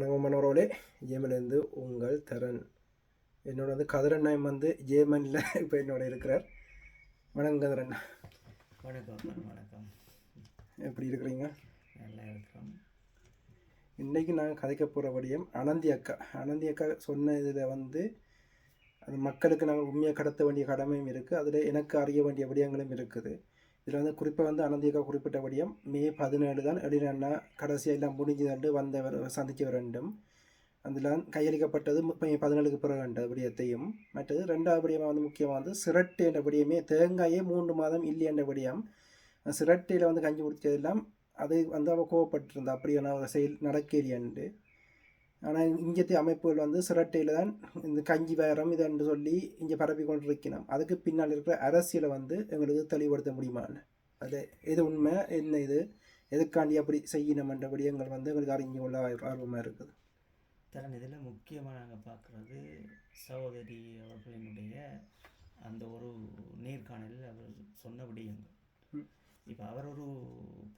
வணக்கம் மனோரோலே ஜேமன்லேருந்து உங்கள் தரன். என்னோட கதிரண்ணன் ஜேமனில் இப்போ என்னோட இருக்கிறார். வணக்கம் கதிரண்ணா. வணக்கம் வணக்கம். எப்படி இருக்கிறீங்க? நல்லா இருக்கிறோம். இன்றைக்கி நாங்கள் கதைக்க போகிற விடயம் அனந்தி அக்கா சொன்ன இதில் அது மக்களுக்கு நாங்கள் உண்மையை கடத்த வேண்டிய கடமையும் இருக்குது, அதில் எனக்கு அறிய வேண்டிய விடயங்களும் இருக்குது. இதில் குறிப்பாக அனந்தி அக்கா குறிப்பிட்ட விடயம் மே 17 தான் எழிலண்ணா கடைசியாக எல்லாம் முடிஞ்சு வந்தவர் சந்திக்க வேண்டும். அதில் கையளிக்கப்பட்டது மே 17க்கு பிறகு என்ற விடயத்தையும், மற்றது ரெண்டாவது விடயமாக முக்கியமாக சிரட்டை என்ற விடயமே தேங்காயே 3 மாதம் இல்லை என்ற விடயம். சிரட்டையில் கஞ்சி குடித்ததெல்லாம் அது அவள் கோவப்பட்டிருந்தா அப்படியான செயல் நடக்கலையண்டு. ஆனால் இங்கத்திய அமைப்புகள் சிரட்டையில் தான் இந்த கஞ்சி வேரம் இதென்று சொல்லி இங்கே பரப்பி கொண்டு இருக்கணும். அதுக்கு பின்னால் இருக்கிற அரசியலை எங்களுக்கு தெளிவுபடுத்த முடியுமான்னு, அது எது உண்மை என்ன இது எதுக்காண்டி அப்படி செய்யணுமென்றபடி எங்கள் எங்களுக்கு அறிஞ்சு கொள்ள ஆர்வமாக இருக்குது. தரன் இதில் முக்கியமாக நாங்கள் பார்க்குறது சகோதரி அவர்களினுடைய அந்த ஒரு நேர்காணலில் அவர் சொன்ன விடயங்கள். இப்போ அவர் ஒரு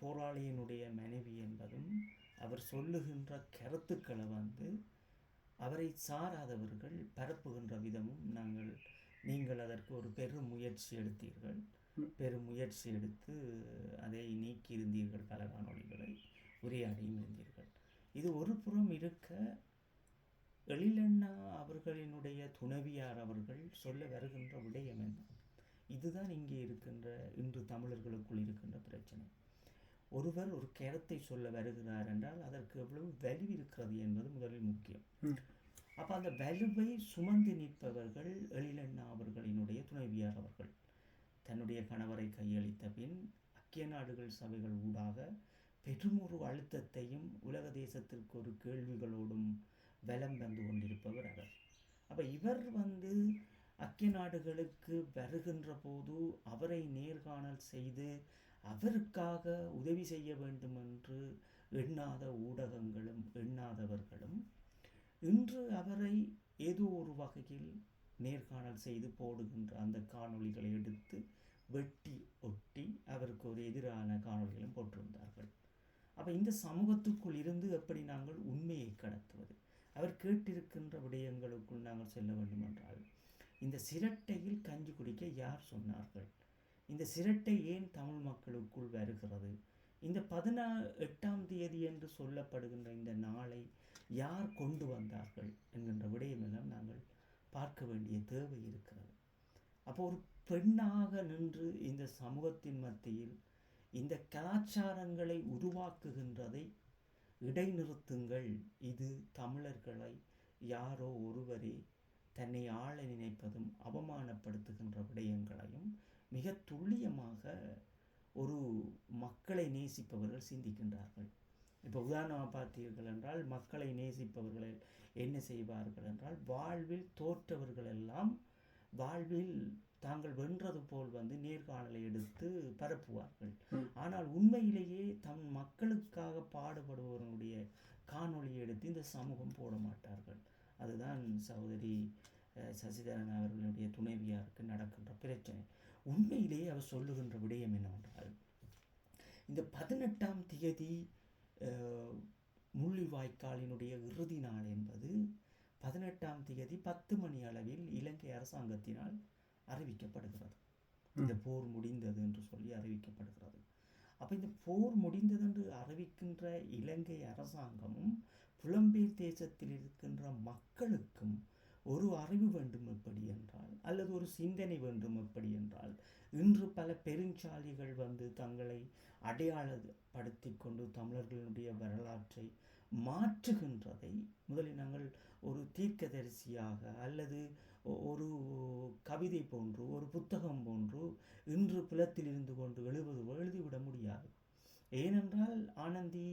போராளியினுடைய மனைவி என்பதும் அவர் சொல்லுகின்ற கருத்துக்களை அவரை சாராதவர்கள் பரப்புகின்ற விதமும் நீங்கள் அதற்கு ஒரு பெரும் முயற்சி எடுத்தீர்கள். பெரும் முயற்சி எடுத்து அதை நீக்கியிருந்தீர்கள், பல காணொளிகளை உரையாடியும் இருந்தீர்கள். இது ஒரு புறம் இருக்க, எழிலண்ணா அவர்களினுடைய துணைவியார் அவர்கள் சொல்ல வருகின்ற விடயம் என்ன? இதுதான் இங்கே இருக்கின்ற இன்று தமிழர்களுக்குள் இருக்கின்ற பிரச்சனை. ஒருவர் ஒரு கருத்தை சொல்ல வருகிறார் என்றால் அதற்கு எவ்வளவு வலு இருக்கிறது என்பது முதலில் முக்கியம். அப்போ அந்த வலுவை சுமந்து நிற்பவர்கள் எழிலண்ணா அவர்களினுடைய துணைவியார் அவர்கள். தன்னுடைய கணவரை கையளித்த பின் ஐக்கிய நாடுகள் சபைகள் ஊடாக பெரும் ஒரு அழுத்தத்தையும் உலக தேசத்திற்கு ஒரு கேள்விகளோடும் வலம் வந்து கொண்டிருப்பவர் அவர். அப்போ இவர் ஐக்கிய நாடுகளுக்கு வருகின்ற போது அவரை நேர்காணல் செய்து அவருக்காக உதவி செய்ய வேண்டும் என்று எண்ணாத ஊடகங்களும் எண்ணாதவர்களும் இன்று அவரை ஏதோ ஒரு வகையில் நேர்காணல் செய்து போடுகின்ற அந்த காணொளிகளை எடுத்து வெட்டி ஒட்டி அவருக்கு ஒரு எதிரான காணொளிகளும் போட்டிருந்தார்கள். அப்போ இந்த சமூகத்துக்குள் இருந்து எப்படி நாங்கள் உண்மையை கடத்துவது? அவர் கேட்டிருக்கின்ற விடயங்களுக்குள் நாங்கள் செல்ல வேண்டும் என்றால், இந்த சிரட்டையில் கஞ்சி குடிக்க யார் சொன்னார்கள்? இந்த சிரட்டை ஏன் தமிழ் மக்களுக்குள் வருகிறது? இந்த 18ஆம் தேதி என்று சொல்லப்படுகின்ற இந்த நாளை யார் கொண்டு வந்தார்கள் என்கின்ற விடயமெல்லாம் நாங்கள் பார்க்க வேண்டிய தேவை இருக்கிறது. அப்போ ஒரு பெண்ணாக நின்று இந்த சமூகத்தின் மத்தியில் இந்த கலாச்சாரங்களை உருவாக்குகின்றதை இடைநிறுத்துங்கள். இது தமிழர்களை யாரோ ஒருவரே தன்னை ஆள நினைப்பதும் அவமானப்படுத்துகின்ற விடயங்களையும் மிக துல்லியமாக ஒரு மக்களை நேசிப்பவர்கள் சிந்திக்கின்றார்கள். இப்போ உதாரணமாக பார்த்தீர்கள் என்றால், மக்களை நேசிப்பவர்கள் என்ன செய்வார்கள் என்றால், வாழ்வில் தோற்றவர்கள் எல்லாம் வாழ்வில் தாங்கள் வென்றது போல் நேர்காணலை எடுத்து பரப்புவார்கள். ஆனால் உண்மையிலேயே தம் மக்களுக்காக பாடுபடுபவர்களுடைய காணொளியை எடுத்து இந்த சமூகம் போட மாட்டார்கள். அதுதான் சகோதரி சசிதரன் அவர்களுடைய துணைவியாருக்கு நடக்கின்ற பிரச்சனை. உண்மையிலேயே அவர் சொல்லுகின்ற விடயம் என்னவென்றால், இந்த 18ஆம் தேதி முள்ளிவாய்க்காலினுடைய இறுதி நாள் என்பது 18ஆம் தேதி 10 மணி அளவில் இலங்கை அரசாங்கத்தினால் அறிவிக்கப்படுகிறது. இந்த போர் முடிந்தது என்று சொல்லி அறிவிக்கப்படுகிறது. அப்போ இந்த போர் முடிந்தது என்று அறிவிக்கின்ற இலங்கை அரசாங்கமும் புலம்பெயர் தேசத்தில் இருக்கின்ற மக்களுக்கும் ஒரு அறிவு வேண்டும் எப்படி என்றால், அல்லது ஒரு சிந்தனை வேண்டும் எப்படி என்றால், இன்று பல பெருஞ்சாலிகள் தங்களை அடையாளப்படுத்தி கொண்டு தமிழர்களுடைய வரலாற்றை மாற்றுகின்றதை முதலில் நாங்கள் ஒரு தீர்க்கதரிசியாக அல்லது ஒரு கவிதை போன்று ஒரு புத்தகம் போன்று இன்று புலத்தில் இருந்து கொண்டு எழுதிவிட முடியாது. ஏனென்றால் ஆனந்தி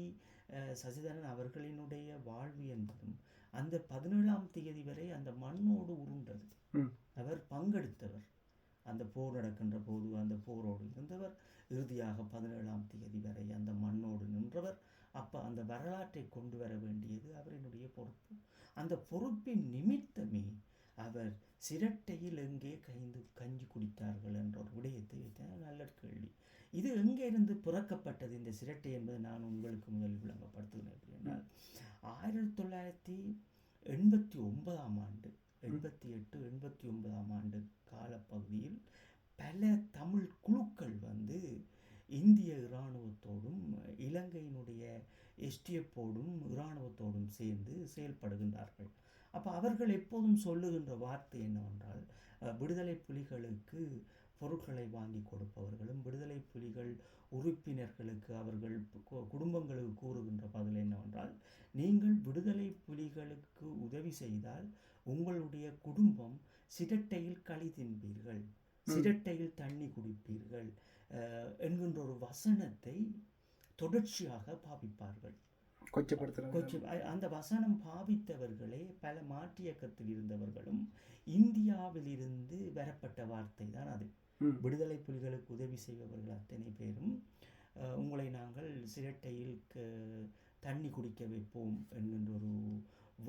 சசிதரன் அவர்களினுடைய வாழ்வு என்பதும் அந்த 17ஆம் தேதி வரை அந்த மண்ணோடு உருண்டது. அவர் பங்கெடுத்தவர், அந்த போர் நடக்கின்ற போது அந்த போரோடு இருந்தவர், இறுதியாக 17ஆம் தேதி வரை அந்த மண்ணோடு நின்றவர். அப்போ அந்த வரலாற்றை கொண்டு வர வேண்டியது அவரினுடைய பொறுப்பு. அந்த பொறுப்பின் நிமித்தமே அவர் சிரட்டையில் எங்கே கஞ்சி குடித்தார்கள் என்ற ஒரு விடயத்தை வைத்த நல்ல கேள்வி. இது எங்கே இருந்து பிறக்கப்பட்டது இந்த சிரட்டை என்பது நான் உங்களுக்கு முதலில் விளங்கப்படுத்துகிறேன். அப்படின்னா 1989 88 89 காலப்பகுதியில் பல தமிழ் குழுக்கள் வந்து இந்திய இராணுவத்தோடும் இலங்கையினுடைய எஸ்டிஎஃப்போடும் இராணுவத்தோடும் சேர்ந்து செயல்படுகின்றார்கள். அப்போ அவர்கள் எப்போதும் சொல்லுகின்ற வார்த்தை என்னவென்றால், விடுதலை புலிகளுக்கு பொருட்களை வாங்கி கொடுப்பவர்களும் விடுதலை புலிகள் உறுப்பினர்களுக்கு அவர்கள் குடும்பங்களுக்கு கூறுகின்ற பதில் என்னவென்றால், நீங்கள் விடுதலை புலிகளுக்கு உதவி செய்தால் உங்களுடைய குடும்பம் சிரட்டையில் களி தின்பீர்கள், சிரட்டையில் தண்ணி குடிப்பீர்கள் என்கின்ற ஒரு வசனத்தை தொடர்ச்சியாக பாவிப்பார்கள். அந்த வசனம் பாவித்தவர்களே பல மாற்று இயக்கத்தில் இருந்தவர்களும் இந்தியாவிலிருந்து வரப்பட்ட வார்த்தை தான் அது. விடுதலை புலிகளுக்கு உதவி செய்பவர்கள் அத்தனை பேரும் உங்களை நாங்கள் சிரட்டையில் தண்ணி குடிக்க வைப்போம் என்கின்ற ஒரு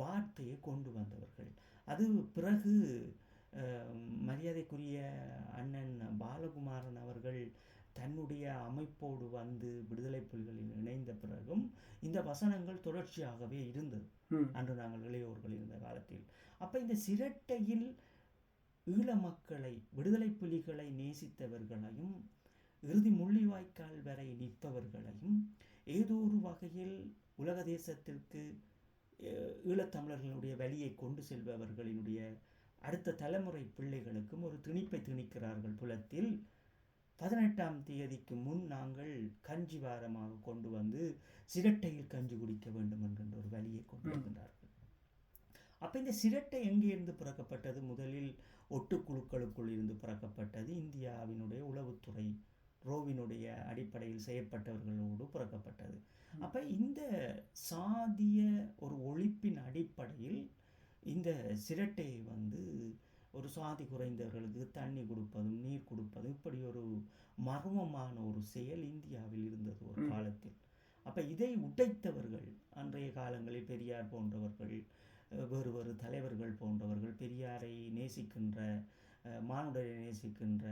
வார்த்தையை கொண்டு வந்தவர்கள். அது பிறகு மரியாதைக்குரிய அண்ணன் பாலகுமாரன் அவர்கள் தன்னுடைய அமைப்போடு வந்து விடுதலை புலிகளில் இணைந்த பிறகும் இந்த வசனங்கள் தொடர்ச்சியாகவே இருந்தது அன்று நாங்கள் இளையோர்கள் இருந்த காலத்தில். அப்போ இந்த சிரட்டையில் ஈழ மக்களை விடுதலை புலிகளை நேசித்தவர்களையும் இறுதி முள்ளிவாய்க்கால் வரை நிற்பவர்களையும் ஏதோ ஒரு வகையில் உலக தேசத்திற்கு ஈழத்தமிழர்களுடைய வழியை கொண்டு செல்பவர்களினுடைய அடுத்த தலைமுறை பிள்ளைகளுக்கும் ஒரு திணிப்பை திணிக்கிறார்கள். புலத்தில் 18ஆம் தேதிக்கு முன் நாங்கள் கஞ்சி வாரமாக கொண்டு வந்து சிரட்டையில் கஞ்சி குடிக்க வேண்டும் என்கின்ற ஒரு வழியை கொண்டு வருகின்றார்கள். அப்போ இந்த சிரட்டை எங்கே இருந்து பிறக்கப்பட்டது? முதலில் ஒட்டுக்குழுக்களுக்குள் இருந்து பிறக்கப்பட்டது. இந்தியாவினுடைய உளவுத்துறை ரோவினுடைய அடிப்படையில் செய்யப்பட்டவர்களோடு பிறக்கப்பட்டது. அப்போ இந்த சாதிய ஒரு ஒழிப்பின் அடிப்படையில் இந்த சிரட்டையை வந்து ஒரு சாதி குறைந்தவர்களுக்கு தண்ணி கொடுப்பதும் நீர் கொடுப்பதும் இப்படி ஒரு மர்மமான ஒரு செயல் இந்தியாவில் இருந்தது ஒரு காலத்தில். அப்போ இதை உடைத்தவர்கள் அன்றைய காலங்களில் பெரியார் போன்றவர்கள், வேறு வேறு தலைவர்கள் போன்றவர்கள், பெரியாரை நேசிக்கின்ற மானுடரை நேசிக்கின்ற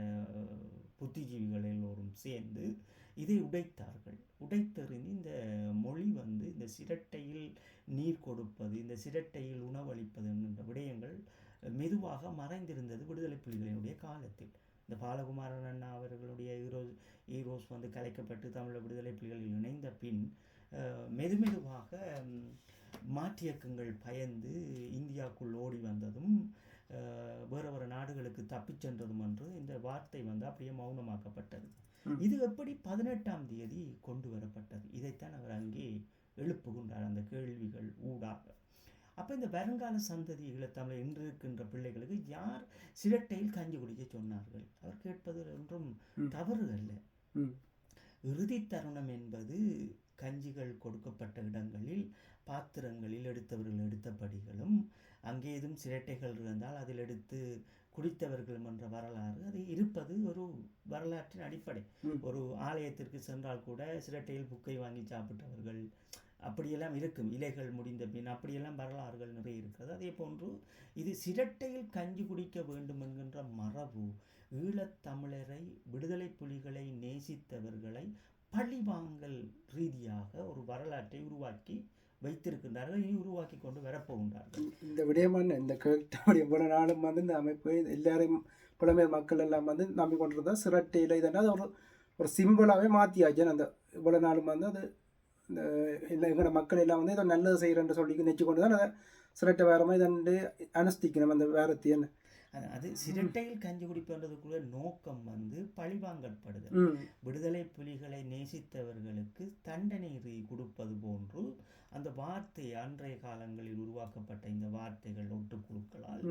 புத்திஜீவிகள் எல்லோரும் சேர்ந்து இதை உடைத்தார்கள். உடைத்தெறிந்து இந்த மொழி வந்து இந்த சிரட்டையில் நீர் கொடுப்பது, இந்த சிரட்டையில் உணவளிப்பது என்கின்ற விடயங்கள் மெதுவாக மறைந்திருந்தது விடுதலை புலிகளினுடைய காலத்தில். இந்த பாலகுமாரன் அண்ணா அவர்களுடைய ஈரோஸ் வந்து கலைக்கப்பட்டு தமிழ் விடுதலை புலிகளில் இணைந்த பின் மெதுமெதுவாக மாற்றியக்கங்கள் பயந்து இந்தியாவுக்குள் ஓடி வந்ததும் வேறு நாடுகளுக்கு தப்பிச் சென்றதும் என்று இந்த வார்த்தை வந்து அப்படியே மௌனமாக்கப்பட்டது. இது எப்படி 18ஆம் தேதி கொண்டு வரப்பட்டது? இதைத்தான் அவர் அங்கே எழுப்புகின்றார் அந்த கேள்விகள் ஊடாக. அப்போ இந்த வருங்கால சந்ததி ஈழத்தமிழ் இன்று இருக்கின்ற பிள்ளைகளுக்கு யார் சிரட்டையில் கஞ்சி குடிக்க சொன்னார்கள்? அவர் கேட்பது ஒன்றும் தவறு அல்ல. இறுதி தருணம் என்பது கஞ்சிகள் கொடுக்கப்பட்ட இடங்களில் பாத்திரங்களில் எடுத்தவர்கள் எடுத்தபடிகளும் அங்கே எதுவும் சிரட்டைகள் இருந்தால் அதில் எடுத்து குடித்தவர்களும் என்ற வரலாறு அது இருப்பது ஒரு வரலாற்றின் அடிப்படை. ஒரு ஆலயத்திற்கு சென்றால் கூட சிரட்டையில் புக்கை வாங்கி சாப்பிட்டவர்கள் அப்படியெல்லாம் இருக்கும். இலைகள் முடிந்த பின் அப்படியெல்லாம் வரலாறுகள் நிறைய இருக்கிறது. அதே போன்று இது சிரட்டையில் கஞ்சி குடிக்க வேண்டும் என்கின்ற மரபு ஈழத்தமிழரை விடுதலை புலிகளை நேசித்தவர்களை பழிவாங்கல் ரீதியாக ஒரு வரலாற்றை உருவாக்கி வைத்திருக்கின்றார்கள். இனி உருவாக்கி கொண்டு வரப்போகின்றார்கள். இந்த விடயமான இந்த எவ்வளோ நாளும் வந்து இந்த அமைப்பு எல்லாரையும் புலம்பெயர் மக்கள் எல்லாம் வந்து நம்பிக்கொண்டிருந்தா சிரட்டையில் இதனால் ஒரு ஒரு சிம்பிளாகவே மாற்றியாச்சு. அந்த இவ்வளோ நாளும் வந்து அது இந்த எங்களோட மக்கள் எல்லாம் வந்து இதை நல்லது செய்கிறேன்னு சொல்லி நினச்சி கொண்டு தான் அதை சிரட்டை வேறமாக இதண்டு அனுஷ்டிக்கணும் அந்த வேறத்தையன்னு. அது சிரட்டையில் கஞ்சி குடிப்பதுக்குள்ள நோக்கம் வந்து பழிவாங்கப்படுது. விடுதலை புலிகளை நேசித்தவர்களுக்கு தண்டனை கொடுப்பது போன்று அந்த வார்த்தை அன்றைய காலங்களில் உருவாக்கப்பட்ட இந்த வார்த்தைகள் ஒட்டுக்குழுக்களால்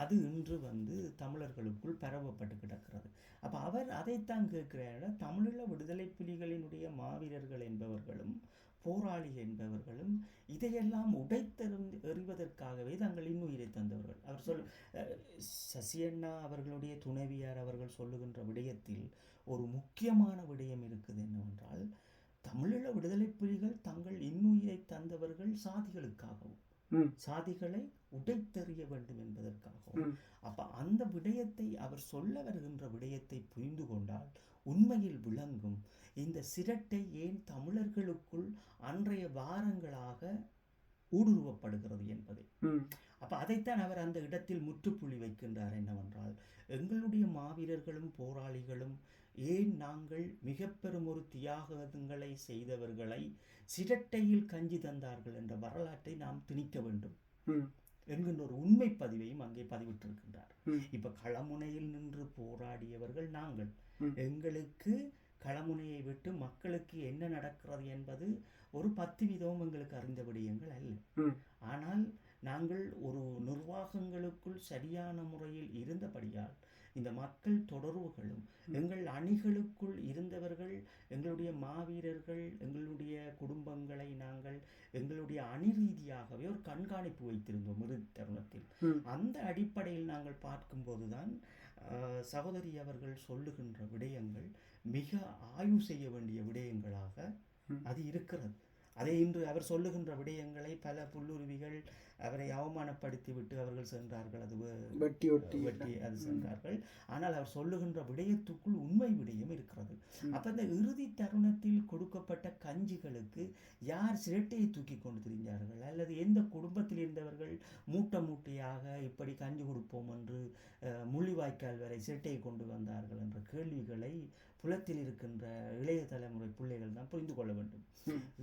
அது இன்று வந்து தமிழர்களுக்குள் பரவப்பட்டு கிடக்கிறது. அப்போ அவர் அதைத்தான் கேட்கிறார். தமிழீழ விடுதலை புலிகளினுடைய மாவீரர்கள் என்பவர்களும் போராளி என்பவர்களும் இதையெல்லாம் எறிவதற்காகவே தங்கள் இன்னுயிரை தந்தவர்கள். அவர் சசியண்ணா அவர்களுடைய துணைவியார் அவர்கள் சொல்லுகின்ற விடயத்தில் ஒரு முக்கியமான விடயம் இருக்குது என்னவென்றால், தமிழீழ விடுதலை புலிகள் தங்கள் இன்னுயிரை தந்தவர்கள் சாதிகளுக்காகவும் சாதிகளை உடைத்தெறிய வேண்டும் என்பதற்காகவும். அப்ப அந்த விடயத்தை அவர் சொல்ல வருகின்ற விடயத்தை புரிந்து கொண்டால் உண்மையில் விளங்கும் இந்த சிரட்டை ஏன் தமிழர்களுக்குள் அன்றைய வாரங்களாக ஊடுருவப்படுகிறது என்பதை. ம் அப்போ அதைத்தான் அவர் அந்த இடத்தில் முற்றுப்புள்ளி வைக்கின்றார். என்னவென்றால், எங்களுடைய மாவீரர்களும் போராளிகளும் ஏன் நாங்கள் மிக பெரும் ஒரு தியாகங்களை செய்தவர்களை சிரட்டையில் கஞ்சி தந்தார்கள் என்ற வரலாற்றை நாம் திணிக்க வேண்டும் ம் என்கின்ற ஒரு உண்மை பதிவையும் அங்கே பதிவிட்டிருக்கின்றார். ம் இப்ப களமுனையில் நின்று போராடியவர்கள் நாங்கள். ம். எங்களுக்கு களமுனையை விட்டு மக்களுக்கு என்ன நடக்கிறது என்பது ஒரு 10% எங்களுக்கு அறிந்த விடயங்கள் அல்ல. ம் ஆனால் நாங்கள் ஒரு நிர்வாகங்களுக்குள் சரியான முறையில் இருந்தபடியால் இந்த மக்கள் தொடர்புகளும் எங்கள் அணிகளுக்குள் இருந்தவர்கள், எங்களுடைய மாவீரர்கள், எங்களுடைய குடும்பங்களை நாங்கள் எங்களுடைய அணி ரீதியாகவே ஒரு கண்காணிப்பு வைத்திருந்தோம் இறுதி தருணத்தில். ம் அந்த அடிப்படையில் நாங்கள் பார்க்கும்போதுதான் சகோதரி அவர்கள் சொல்லுகின்ற விடயங்கள் மிக ஆய்வு செய்ய வேண்டிய விடயங்களாக அது இருக்கிறது. அதை இன்று அவர் சொல்லுகின்ற விடயங்களை பல புல்லுருவிகள் அவரை அவமானப்படுத்தி விட்டு அவர்கள் சென்றார்கள். அது வெட்டி அது சென்றார்கள். ஆனால் அவர் சொல்லுகின்ற விடயத்துக்குள் உண்மை விடயம் இருக்கிறது. அப்ப இந்த இறுதி தருணத்தில் கொடுக்கப்பட்ட கஞ்சிகளுக்கு யார் சிரட்டையை தூக்கி கொண்டு திரிந்தார்கள், அல்லது எந்த குடும்பத்தில் இருந்தவர்கள் மூட்டையாக இப்படி கஞ்சி கொடுப்போம் என்று முள்ளிவாய்க்கால் வரை சிரட்டையை கொண்டு வந்தார்கள் என்ற கேள்விகளை புலத்தில் இருக்கின்ற இளைய தலைமுறை பிள்ளைகள் தான் புரிந்து கொள்ள வேண்டும்.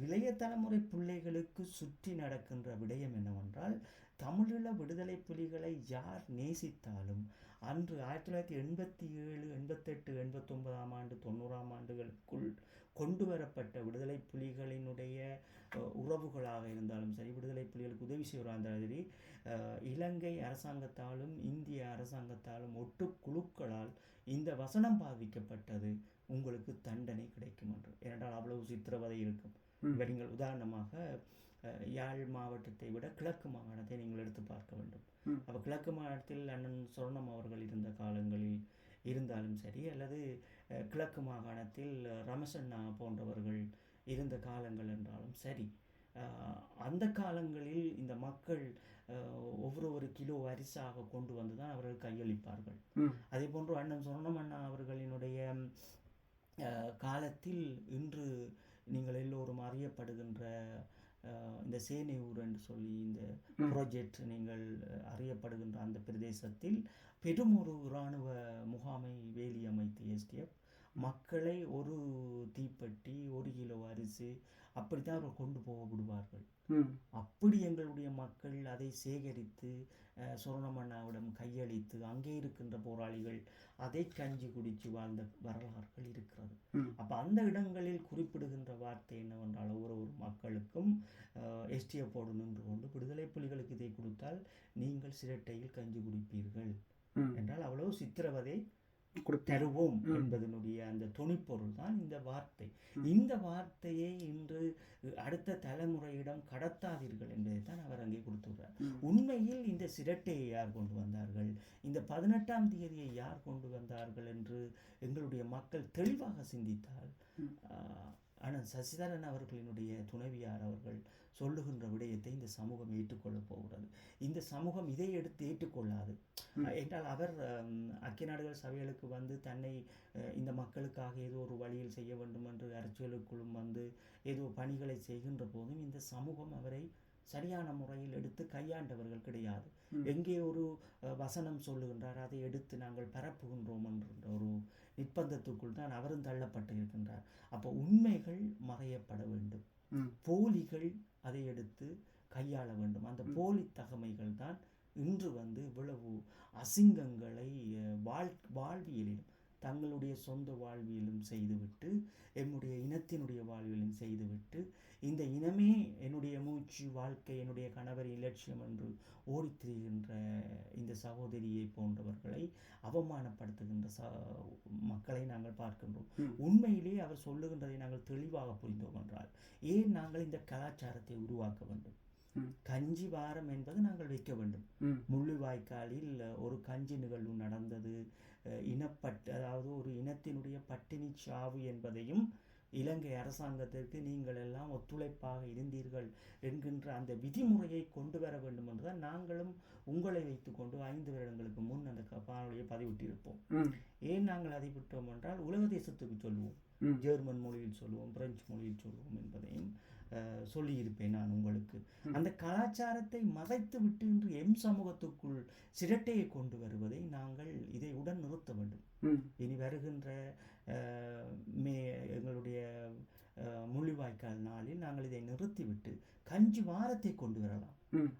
இளைய தலைமுறை பிள்ளைகளுக்கு சுற்றி நடக்கின்ற விடயம் என்னவென்றால், தமிழீழ விடுதலை புலிகளை யார் நேசித்தாலும் அன்று 1987, 88, 89 ஆண்டு 90 ஆண்டுகளுக்குள் கொண்டு வரப்பட்ட விடுதலை புலிகளினுடைய உறவுகளாக இருந்தாலும் சரி, விடுதலை புலிகளுக்கு உதவி செய்வராக இருந்தாலும் சரி, இலங்கை அரசாங்கத்தாலும் இந்திய அரசாங்கத்தாலும் ஒட்டு குழுக்களால் இந்த வசனம் பாவிக்கப்பட்டது, உங்களுக்கு தண்டனை கிடைக்கும் என்று. ஏனென்றால் அவ்வளவு சித்திரவதை இருக்கும். இப்போ நீங்கள் உதாரணமாக யாழ் மாவட்டத்தை விட கிழக்கு மாகாணத்தை நீங்கள் எடுத்து பார்க்க வேண்டும். அப்போ கிழக்கு மாகாணத்தில் அண்ணன் சொர்ணம் அவர்கள் இருந்த காலங்களில் இருந்தாலும் சரி, அல்லது கிழக்கு மாகாணத்தில் ரமசண்ணா போன்றவர்கள் இருந்த காலங்கள் என்றாலும் சரி, அந்த காலங்களில் இந்த மக்கள் ஒவ்வொரு கிலோ அரிசாக கொண்டு வந்து தான் அவர்கள் கையளிப்பார்கள். அதே போன்று அண்ணன் சொர்ணம் அண்ணா அவர்களினுடைய காலத்தில் இன்று நீங்கள் எல்லோரும் அறியப்படுகின்ற இந்த சேனையூர் என்று சொல்லி இந்த ப்ராஜெக்ட் நீங்கள் அறியப்படுகின்ற அந்த பிரதேசத்தில் பெரும் ஒரு இராணுவ முகாமை வேலி அமைத்து SDF மக்களை ஒரு தீப்பெட்டி 1 கிலோ அரிசி அப்படித்தான் அவர்கள் கொண்டு போக விடுவார்கள். அப்படி எங்களுடைய மக்கள் அதை சேகரித்து சொர்ணமண்ணாவிடம் கையளித்து அங்கே இருக்கின்ற போராளிகள் அதை கஞ்சி குடித்து வாழ்ந்த வரலாறுகள் இருக்கிறது. அப்போ அந்த இடங்களில் குறிப்பிடுகின்ற வார்த்தை என்னவென்றால், ஒரு மக்களுக்கும் SDFோடு நின்று கொண்டு விடுதலை புலிகளுக்கு இதை கொடுத்தால் நீங்கள் சிரட்டையில் கஞ்சி குடிப்பீர்கள் என்றால் அவ்வளவு சித்திரவதை தருவோம் என்பதனுடைய அந்த துணிப்பொருள் தான் இந்த வார்த்தை. இந்த வார்த்தையை இன்று அடுத்த தலைமுறையிடம் கடத்தாதீர்கள் என்பதைத்தான் அவர் அங்கே கொடுத்துள்ளார். உண்மையில் இந்த சிரட்டையை யார் கொண்டு வந்தார்கள், இந்த 18ஆம் தேதியை யார் கொண்டு வந்தார்கள் என்று எங்களுடைய மக்கள் தெளிவாக சிந்தித்தால், ஆனால் சசிதரன் அவர்களினுடைய துணைவியார் அவர்கள் சொல்லுகின்ற விடயத்தை இந்த சமூகம் ஏற்றுக்கொள்ளப் போகிறது. இந்த சமூகம் இதை எடுத்து ஏற்றுக்கொள்ளாது என்றால், அவர் ஐக்கிய நாடுகள் சபைகளுக்கு வந்து தன்னை இந்த மக்களுக்காக ஏதோ ஒரு வழியில் செய்ய வேண்டும் என்று அரசியலுக்குள்ளும் வந்து ஏதோ பணிகளை செய்கின்ற போதும் இந்த சமூகம் அவரை சரியான முறையில் எடுத்து கையாண்டவர்கள் கிடையாது. எங்கே ஒரு வசனம் சொல்லுகின்றார், அதை எடுத்து நாங்கள் பரப்புகின்றோம் என்ற ஒரு நிர்பந்தத்துக்குள் தான் அவரும் தள்ளப்பட்டு இருக்கின்றார். அப்போ உண்மைகள் மறையப்பட வேண்டும், போலிகள் அதை எடுத்து கையாள வேண்டும். அந்த போலி தகமைகள் தான் இன்று வந்து இவ்வளவு அசிங்கங்களை வாழ்வியலிலும் தங்களுடைய சொந்த வாழ்வியலும் செய்துவிட்டு, என்னுடைய இனத்தினுடைய வாழ்வியலும் செய்துவிட்டு, இந்த இனமே என்னுடைய மூச்சு, வாழ்க்கை, என்னுடைய கணவரின் இலட்சியம் என்று ஓடித்திரிகின்ற இந்த சகோதரியை போன்றவர்களை அவமானப்படுத்துகின்ற மக்களை நாங்கள் பார்க்கின்றோம். உண்மையிலே அவர் சொல்லுகின்றதை நாங்கள் தெளிவாக புரிந்தோம் என்றால், ஏன் நாங்கள் இந்த கலாச்சாரத்தை உருவாக்க வேண்டும்? கஞ்சி வாரம் என்பது நாங்கள் வைக்க வேண்டும். முள்ளிவாய்க்காலில் ஒரு கஞ்சி நிகழ்வு நடந்தது, அதாவது ஒரு இனத்தினுடைய பட்டினி சாவு என்பதையும் இலங்கை அரசாங்கத்திற்கு நீங்கள் எல்லாம் ஒத்துழைப்பாக இருந்தீர்கள் என்கின்ற அந்த விதிமுறையை கொண்டு வர வேண்டும் என்றுதான் நாங்களும் உங்களை வைத்துக்கொண்டு 5 வருடங்களுக்கு முன் அந்த காணொலியை பதிவிட்டிருப்போம். ஏன் நாங்கள் அதை விட்டோம் என்றால், உலக தேசத்துக்கு சொல்லுவோம், ஜெர்மன் மொழியில் சொல்லுவோம், பிரெஞ்சு மொழியில் சொல்லுவோம் என்பதையும் சொல்லியிருப்பேன் நான் உங்களுக்கு. அந்த கலாச்சாரத்தை மறைத்து விட்டு இன்று எம் சமூகத்துக்குள் சிரட்டையை கொண்டு வருவதை நாங்கள் இதை உடன் நிறுத்த வேண்டும். இனி வருகின்ற எங்களுடைய முள்ளிவாய்க்கால் நாளில் நாங்கள் இதை நிறுத்திவிட்டு கஞ்சி வாரத்தை கொண்டு வரலாம்.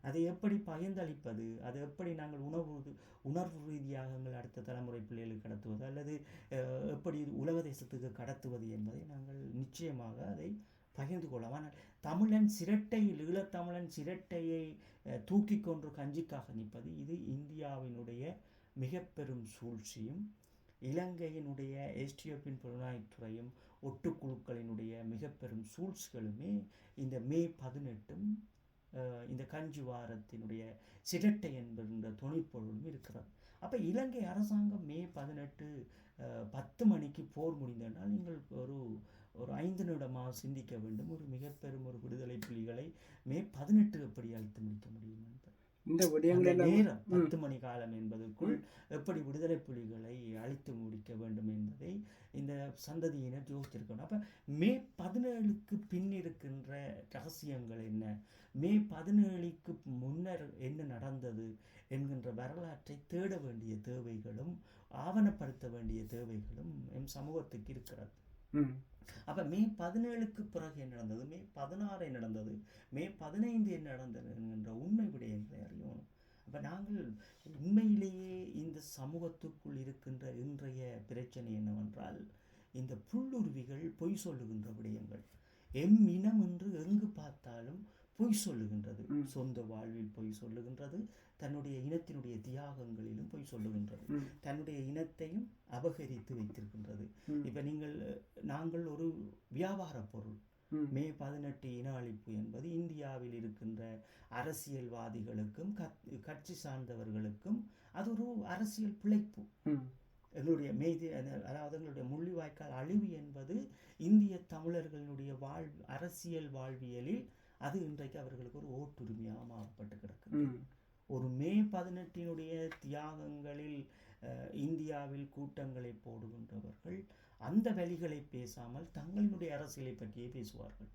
அதை எப்படி பகிர்ந்தளிப்பது, அதை எப்படி நாங்கள் உணர்வு ரீதியாக எங்கள் அடுத்த தலைமுறை பிள்ளைகளுக்கு கடத்துவது அல்லது எப்படி உலக தேசத்துக்கு கடத்துவது என்பதை நாங்கள் நிச்சயமாக அதை பகிர்ந்து கொள்ளலாம். ஆனால் தமிழன் சிரட்டையில் ஈழத்தமிழன் சிரட்டையை தூக்கி கொன்று கஞ்சிக்காக நிற்பது இது இந்தியாவினுடைய மிக பெரும் சூழ்ச்சியும் இலங்கையினுடைய எஸ்டிஎஃப்பின் புலனாய்வுத்துறையும் ஒட்டுக்குழுக்களினுடைய மிக பெரும் சூழ்ச்சிகளுமே இந்த மே 18 இந்த கஞ்சி வாரத்தினுடைய சிரட்டை என்கின்ற தொனிப்பொருளும் இருக்கிறது. அப்போ இலங்கை அரசாங்கம் மே 18 10 மணிக்கு போர் முடிந்தனால் நீங்கள் ஒரு 5 நிமிடமாக சிந்திக்க வேண்டும். ஒரு மிக பெரும் ஒரு விடுதலை புலிகளை மே 18 எப்படி அழித்து முடிக்க முடியும் என்பது இந்த நேரம் 10 மணி காலம் என்பதற்குள் எப்படி விடுதலை புலிகளை அழித்து முடிக்க வேண்டும் என்பதை இந்த சந்ததியினர் யோசித்திருக்கணும். அப்போ மே 17க்கு பின் இருக்கின்ற ரகசியங்கள் என்ன, மே 17க்கு முன்னர் என்ன நடந்தது என்கின்ற வரலாற்றை தேட வேண்டிய தேவைகளும் ஆவணப்படுத்த வேண்டிய தேவைகளும் எம் சமூகத்துக்கு இருக்கிறது. அப்போ மே 17க்கு பிறகு என்ன நடந்தது, மே 16 நடந்தது, மே 15 என்ன நடந்தது என்கின்ற உண்மை விடயங்களை அறியணும். அப்போ நாங்கள் உண்மையிலேயே இந்த சமூகத்துக்குள் இருக்கின்ற இன்றைய பிரச்சனை என்னவென்றால் இந்த புல்லுருவிகள் பொய் சொல்லுகின்ற விடயங்கள். எம் இனம் என்று எங்கு பார்த்தாலும் பொய் சொல்லுகின்றது. சொந்த வாழ்வில் பொய் சொல்லுகின்றது, தன்னுடைய இனத்தினுடைய தியாகங்களிலும் பொய் சொல்லுகின்றது, தன்னுடைய இனத்தையும் அபகரித்து வைத்திருக்கின்றது. இப்ப நாங்கள் ஒரு வியாபார பொருள். மே 18 இன அழிப்பு என்பது இந்தியாவில் இருக்கின்ற அரசியல்வாதிகளுக்கும் கட்சி சார்ந்தவர்களுக்கும் அது ஒரு அரசியல் பிழைப்பு. எங்களுடைய அதாவது எங்களுடைய முள்ளிவாய்க்கால் அழிவு என்பது இந்திய தமிழர்களுடைய அரசியல் வாழ்வியலில் அது இன்றைக்கு அவர்களுக்கு ஒரு ஓட்டுரிமையாக மாறப்பட்டு கிடக்குது. ஒரு மே 18 தியாகங்களில் இந்தியாவில் கூட்டங்களை போடுகின்றவர்கள் அந்த வழிகளை பேசாமல் தங்களினுடைய அரசியலை பற்றியே பேசுவார்கள்.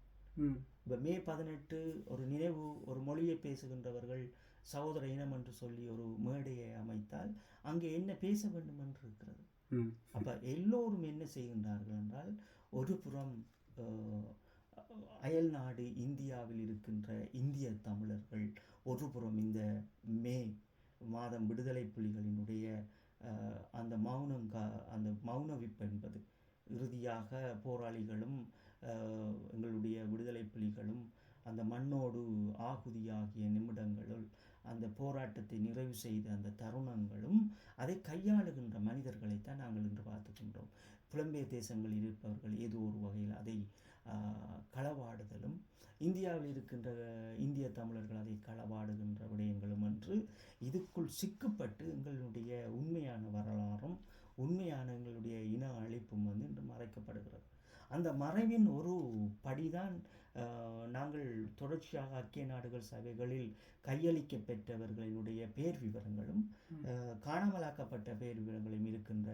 இப்போ மே 18 ஒரு நினைவு, ஒரு மொழியை பேசுகின்றவர்கள் சகோதர இனம் என்று சொல்லி ஒரு மேடையை அமைத்தால் அங்கே என்ன பேச வேண்டும் என்று இருக்கிறது. அப்ப எல்லோரும் என்ன செய்கின்றார்கள் என்றால், ஒரு புறம் அயல் நாடு இந்தியாவில் இருக்கின்ற இந்திய தமிழர்கள், ஒரு புறம் இந்த மே மாதம் விடுதலை புலிகளினுடைய அந்த மௌனவிப்பு என்பது இறுதியாக போராளிகளும் எங்களுடைய விடுதலை புலிகளும் அந்த மண்ணோடு ஆகுதியாகிய நிமிடங்களுள் அந்த போராட்டத்தை நிறைவு செய்த அந்த தருணங்களும் அதை கையாளுகின்ற மனிதர்களைத்தான் நாங்கள் இன்று பார்த்துக்கின்றோம். புலம்பெயர் தேசங்களில் இருப்பவர்கள் ஏதோ ஒரு வகையில் அதை களவாடுதலும், இந்தியாவில் இருக்கின்ற இந்திய தமிழர்கள் அதை களவாடுகின்ற விடயங்களும் என்று இதுக்குள் சிக்கப்பட்டு எங்களுடைய உண்மையான வரலாறும் உண்மையான எங்களுடைய இன அழிப்பும் இன்று மறைக்கப்படுகிறது. அந்த மறைவின் ஒரு படிதான் நாங்கள் தொடர்ச்சியாக ஐக்கிய நாடுகள் சபைகளில் கையளிக்க பெற்றவர்களினுடைய பேர் விவரங்களும் காணாமலாக்கப்பட்ட பேர் விவரங்களும் இருக்கின்ற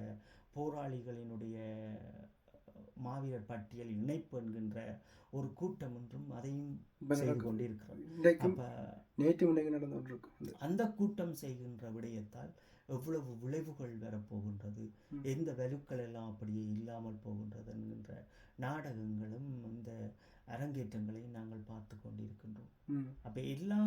போராளிகளினுடைய மாவீரர் பட்டியல் இணைப்பு என்கின்ற ஒரு கூட்டம் என்றும் அதையும் செய்து கொண்டிருக்கிறோம். அந்த கூட்டம் செய்கின்ற விடயத்தால் எவ்வளவு விளைவுகள் வரப்போகின்றது, எந்த வலுக்கள் எல்லாம் அப்படியே இல்லாமல் போகின்றது என்கின்ற நாடகங்களும் இந்த அரங்கேற்றங்களையும் நாங்கள் பார்த்து கொண்டிருக்கின்றோம். அப்ப எல்லா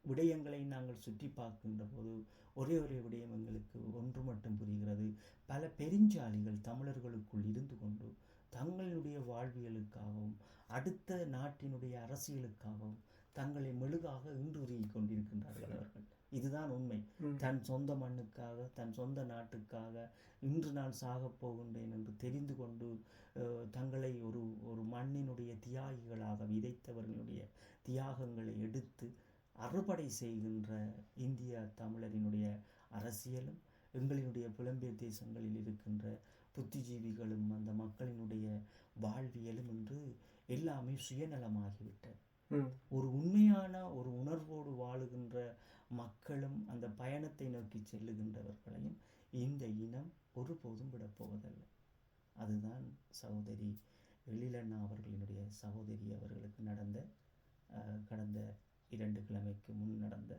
விடயங்களையும் நாங்கள் சுற்றி பார்க்கின்ற போது ஒரே விடயம் எங்களுக்கு ஒன்று மட்டும் புரிகிறது. பல பெருஞ்சாலிகள் தமிழர்களுக்குள் இருந்து கொண்டு தங்களுடைய வாழ்வியலுக்காகவும் அடுத்த நாட்டினுடைய அரசியலுக்காகவும் தங்களை மெழுகாக இன்றுருகி கொண்டிருக்கின்றார்கள் அவர்கள். இதுதான் உண்மை. தன் சொந்த மண்ணுக்காக, தன் சொந்த நாட்டுக்காக இன்று நான் சாகப் போகின்றேன் என்று தெரிந்து கொண்டு தங்களை ஒரு மண்ணினுடைய தியாகிகளாக விதைத்தவர்களுடைய தியாகங்களை எடுத்து அறுபடை செய்கின்ற இந்திய தமிழரினுடைய அரசியலும் எங்களினுடைய புலம்பெயர் தேசங்களில் இருக்கின்ற புத்திஜீவிகளும் அந்த மக்களினுடைய வாழ்வியலும் என்று எல்லாமே சுயநலமாகிவிட்டது. ஒரு உண்மையான ஒரு உணர்வோடு வாழுகின்ற மக்களும் அந்த பயணத்தை நோக்கி செல்லுகின்றவர்களையும் இந்த இனம் ஒருபோதும் விடப்போவதில்லை. அதுதான் சகோதரி எழிலண்ணா அவர்களினுடைய சகோதரி அவர்களுக்கு நடந்த கடந்த 2 ஞாயிற்றுக்கிழமைக்கு முன் நடந்த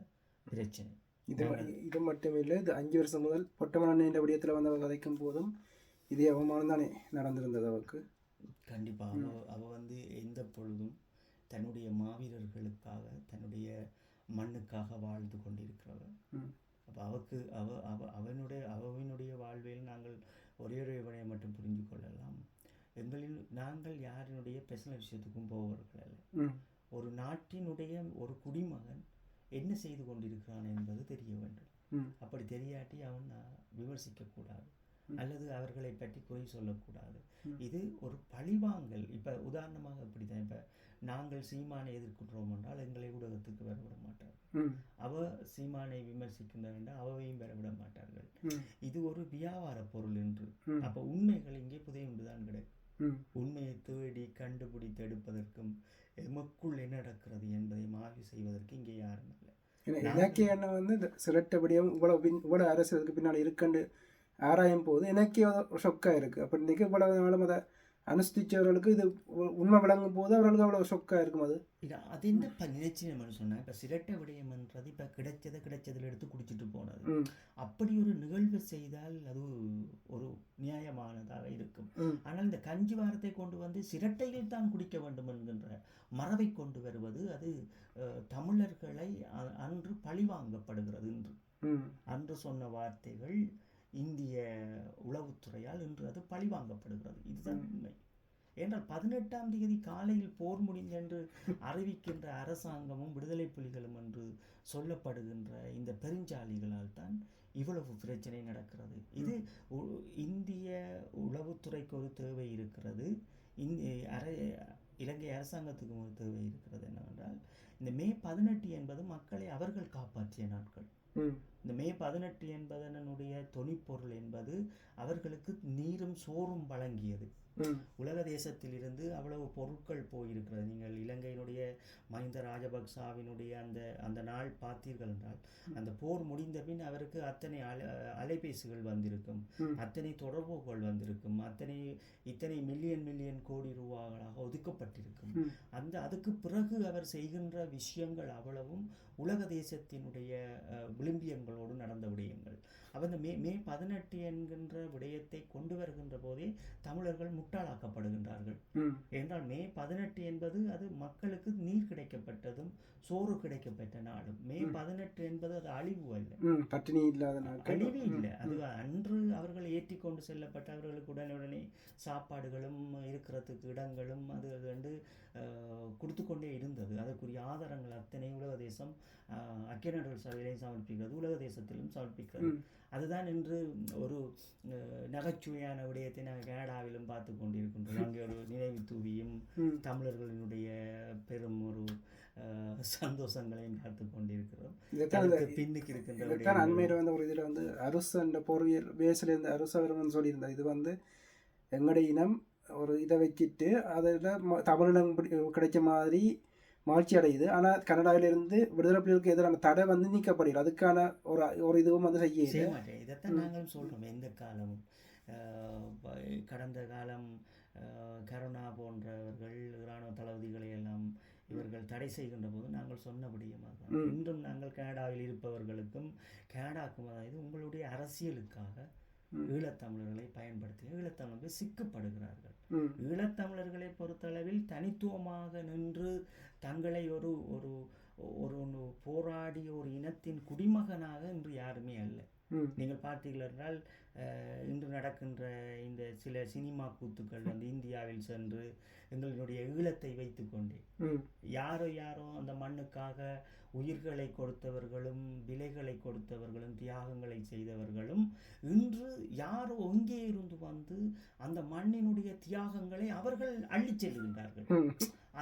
பிரச்சனை. இது மட்டும் இல்லை, இது 5 வருஷம் முதல் பொட்டமலை என்ற விடயத்தில் வந்து அவர் கதைக்கும் போதும் இதே அவமானம் தானே நடந்திருந்தது அவருக்கு. கண்டிப்பாக அவள் வந்து எந்த பொழுதும் தன்னுடைய மாவீரர்களுக்காக தன்னுடைய மண்ணுக்காக வாழ்ந்து கொண்டிருக்கிறவர். அப்போ அவருக்கு அவனுடைய வாழ்வில் நாங்கள் ஒரே ஒரு விடயம் மட்டும் புரிந்து கொள்ளலாம். நாங்கள் யாரினுடைய பர்சனல் விஷயத்துக்கும் போவர்கள் அல்ல. ஒரு நாட்டினுடைய ஒரு குடிமகன் என்ன செய்து கொண்டிருக்கிறான் என்பது தெரிய வேண்டும். அப்படி தெரியாட்டி அவன் விமர்சிக்கக்கூடாது அல்லது அவர்களை பற்றி குறை சொல்லக்கூடாது. இது ஒரு பழிவாங்கல். இப்போ உதாரணமாக இப்படிதான், இப்போ நாங்கள் சீமானை எதிர்க்கின்றோம் என்றால் எங்களை ஊடகத்துக்கு வரவிட மாட்டார்கள். சீமானை விமர்சிக்கின்றன அவையும் வரவிட மாட்டார்கள். இது ஒரு வியாபார பொருள் என்று. அப்போ உண்மைகள் இங்கே புதையுண்டுதான் கிடைக்கும். உண்மையை தேடி கண்டுபிடித்து எடுப்பதற்கும் எமக்குள் என்ன நடக்கிறது என்பதை ஆய்வு செய்வதற்கு இங்கே யாரும் இல்லை. எனக்கே என்ன வந்து இந்த சிரட்டபடியும் இவ்வளோ அரசியலுக்கு பின்னால் இருக்குன்னு ஆராயும் போது எனக்கே ஷொக்காக இருக்குது. அப்போ இன்றைக்கி இவ்வளவு நாளும் அதை அனுஷ்டிச்சவர்களுக்கு இது உண்மை விளங்கும் போது அவர்களுக்கு அவ்வளோ ஷொக்காக இருக்கும். அது என்ன இப்போ நினைச்சு நம்ம சொன்னால், இப்போ சிரட்டை விடயம்ன்றது இப்போ கிடைச்சதில் எடுத்து குடிச்சிட்டு போனது. அப்படி ஒரு நிகழ்வு செய்தால் அது ஒரு நியாயமானதாக இருக்கும். ஆனால் இந்த கஞ்சி வாரத்தை கொண்டு வந்து சிரட்டையில் தான் குடிக்க வேண்டும் என்கின்ற மரபை கொண்டு வருவது அது தமிழர்களை அன்று பழிவாங்கப்படுகிறது. இன்று அன்று சொன்ன வார்த்தைகள் இந்திய உளவுத்துறையால் இன்று அது பழிவாங்கப்படுகிறது. இதுதான் உண்மை. ஏனென்றால் 18ஆம் தேதி காலையில் போர் முடிந்தென்று அறிவிக்கின்ற அரசாங்கமும் விடுதலை புலிகளும் என்று சொல்லப்படுகின்ற இந்த பெருஞ்சாலிகளால் தான் இவ்வளவு பிரச்சனை நடக்கிறது. இது இந்திய உளவுத்துறைக்கு ஒரு தேவை இருக்கிறது, இலங்கை அரசாங்கத்துக்கு ஒரு தேவை இருக்கிறது. என்னவென்றால் இந்த மே 18 என்பது மக்களை அவர்கள் காப்பாற்றிய நாட்கள். இந்த மே 18 என்பதனுடைய தொனிப்பொருள் என்பது அவர்களுக்கு நீரும் சோறும் வழங்கியது. உலக தேசத்தில் இருந்து அவ்வளவு பொருட்கள் போயிருக்கிறது. நீங்கள் இலங்கையினுடைய மஹிந்த ராஜபக்சாவினுடைய அந்த நாள் பார்த்தீர்கள் என்றால், அந்த போர் முடிந்த பின் அவருக்கு அத்தனை அலைபேசிகள் வந்திருக்கும், அத்தனை தொடர்புகள் வந்திருக்கும், இத்தனை மில்லியன் கோடி ரூபாய்களாக ஒதுக்கப்பட்டிருக்கும். அதுக்கு பிறகு அவர் செய்கின்ற விஷயங்கள் அவ்வளவும் உலக தேசத்தினுடைய விளிம்பியங்களோடு நடந்த விடயங்கள். அந்த மே 18 என்கின்ற விடயத்தை கொண்டு வருகின்ற போதே தமிழர்கள் முட்டாளாக்கப்படுகின்றார்கள். என்றால் மே 18 என்பது அது மக்களுக்கு நீர் கிடைக்கப்பட்டதும் சோறு கிடைக்கப்பட்ட நாடும். மே 18 என்பது அது அழிவு அல்ல, பட்டினி இல்லாத அழிவு இல்லை. அது அன்று அவர்கள் ஏற்றி கொண்டு செல்லப்பட்ட அவர்களுக்கு உடனே சாப்பாடுகளும் இருக்கிறதுக்கு இடங்களும் அது வந்து கொடுத்து கொண்டே இருந்தது. அதற்குரிய ஆதாரங்கள் அத்தனை உலக தேசம் ஐக்கிய நாடுகள் சபையிலையும் சமர்ப்பிக்கிறது, உலக தேசத்திலும் சமர்ப்பிக்கிறது. அதுதான் இன்று ஒரு நகைச்சுவையான விடயத்தை நாங்கள் கனடாவிலும் பார்த்து கொண்டிருக்கின்றோம். அங்கே ஒரு நினைவு தூவியும் தமிழர்களினுடைய பெரும் ஒரு சந்தோஷங்களையும் பார்த்து கொண்டிருக்கிறோம். பின்னுக்கு இருக்கின்ற அண்மையில் வந்து ஒரு இதில் வந்து அரசு என்ற பொருளியல் பேசில் இருந்த அரசு அவர் வந்து சொல்லியிருந்தார், இது வந்து எங்களுடைய இனம் ஒரு இதை வச்சுட்டு அதில் தமிழினம் கிடைச்ச மாதிரி மாட்சி அடையுது. ஆனால் கனடாவிலிருந்து விடுதலை புலிகளுக்கு எதிரான தடை வந்து நீக்கப்படுகிறது. அதுக்கான ஒரு இதுவும் வந்து செய்ய மாட்டேன். இதைத்தான் நாங்களும் சொல்கிறோம். எந்த காலமும் கடந்த காலம் கருணா போன்றவர்கள் இராணுவ தளபதிகளை எல்லாம் இவர்கள் தடை செய்கின்ற போது நாங்கள் சொன்னபடியமாக தான் இன்றும் நாங்கள் கனடாவில் இருப்பவர்களுக்கும் கனடாக்கும், அதாவது உங்களுடைய அரசியலுக்காக ஈழத்தமிழர்களை பயன்படுத்தி ஈழத்தமிழர்கள் சிக்கப்படுகிறார்கள். ஈழத்தமிழர்களை பொறுத்தளவில் தனித்துவமாக நின்று தங்களை ஒரு ஒரு ஒரு போராடிய ஒரு இனத்தின் குடிமகனாக இன்று யாருமே அல்ல. நீங்கள் பார்த்தீர்கள் என்றால் இன்று நடக்கின்ற இந்த சில சினிமா கூத்துக்கள் வந்து இந்தியாவில் சென்று எங்களுடைய ஈழத்தை வைத்து கொண்டே யாரோ அந்த மண்ணுக்காக உயிர்களை கொடுத்தவர்களும் விலைகளை கொடுத்தவர்களும் தியாகங்களை செய்தவர்களும் இன்று யாரோ எங்கே இருந்து வந்து அந்த மண்ணினுடைய தியாகங்களை அவர்கள் அள்ளி செல்கின்றார்கள்.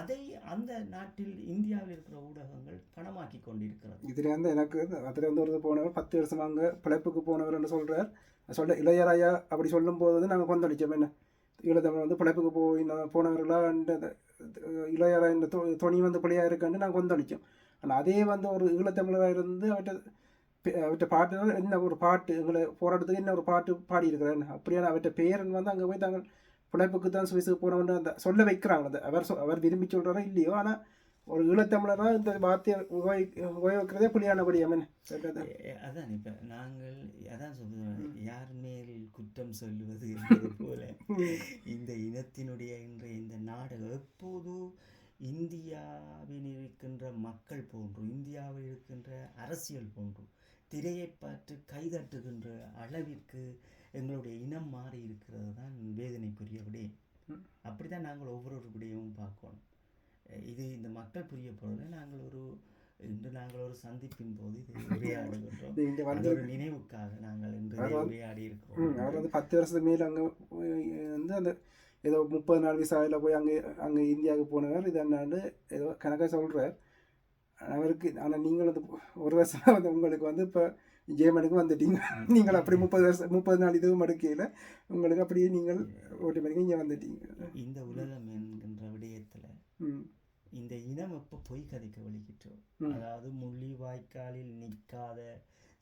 அதை அந்த நாட்டில் இந்தியாவில் இருக்கிற ஊடகங்கள் பணமாக்கி கொண்டிருக்கிறது. இதில் வந்து எனக்கு அதில் வந்து ஒரு போனவர் 10 வருஷமாக பிழைப்புக்கு போனவர் என்று சொல்கிறார். இளையராஜா அப்படி சொல்லும் போது வந்து நாங்கள் கொந்தளிச்சோம். என்ன ஈழத்தமிழ் வந்து பிழைப்புக்கு போனவர்களாக இளையரா இந்த துணி வந்து பிள்ளையாக இருக்கான்னு நாங்கள் கொந்தளிச்சோம். ஆனால் அதே வந்து ஒரு ஈழத்தமிழராக இருந்து அவற்றை பாட்டு என்ன ஒரு பாட்டு எங்களை போராட்டத்துக்கு என்ன ஒரு பாட்டு பாடியிருக்கிறேன் அப்படியான அவற்றை பேரன் வந்து அங்கே போய் தாங்கள் பிழைப்புக்கு தான் சுவிசுக்கு போனவன் அந்த சொல்ல வைக்கிறாங்க. அந்த அவர் விரும்பி சொல்கிறாரோ இல்லையோ, ஆனால் ஒரு ஈழத்தமிழராக இந்த வார்த்தையை உபயோகிக்கிறதே புலியான விடயம் என்ன சொல்றது? அதான் இப்போ நாங்கள் அதான் சொல்லுவேன், யார் மேல் குற்றம் சொல்லுவது என்பது போல இந்த இனத்தினுடைய இன்றைய இந்த நாடகம் எப்போது இந்தியாவில் இருக்கின்ற மக்கள் போன்று, இந்தியாவில் இருக்கின்ற அரசியல் போன்று திரையை பார்த்து கைதட்டுகின்ற அளவிற்கு எங்களுடைய இனம் மாறி இருக்கிறது தான் வேதனைக்குரிய விடயம். அப்படித்தான் நாங்கள் ஒவ்வொரு விடயமும் பார்க்கணும். இது இந்த மக்கள் புரிய போகிறது இன்று நாங்கள் ஒரு சந்திப்பின் போது இது உரையாடுகின்றோம். அது ஒரு நினைவுக்காக நாங்கள் இன்று உரையாடி இருக்கிறோம். அவர் வந்து 10 வருஷத்துக்கு மேலே அங்கே வந்து அந்த ஏதோ 30 நாள் விசாவில் போய் அங்கே இந்தியாவுக்கு போனவர் இது என்னான்னு ஏதோ கணக்காக சொல்கிறார் அவருக்கு. ஆனால் நீங்கள் வந்து ஒரு வருஷம் வந்து உங்களுக்கு வந்து இப்போ ஜேமனுக்கு வந்துட்டீங்க. நீங்கள் அப்படி 30 நாள் இதுவும் மடுக்கையில் உங்களுக்கு அப்படியே நீங்கள் ஓட்டோமேட்டிக்காக இங்கே வந்துட்டீங்க. இந்த உலகம் என்கின்ற விடயத்தில் இந்த இனம் எப்போ பொய் கதைக்க வலிக்கிட்டோம். அதாவது முள்ளிவாய்க்காலில் நிற்காத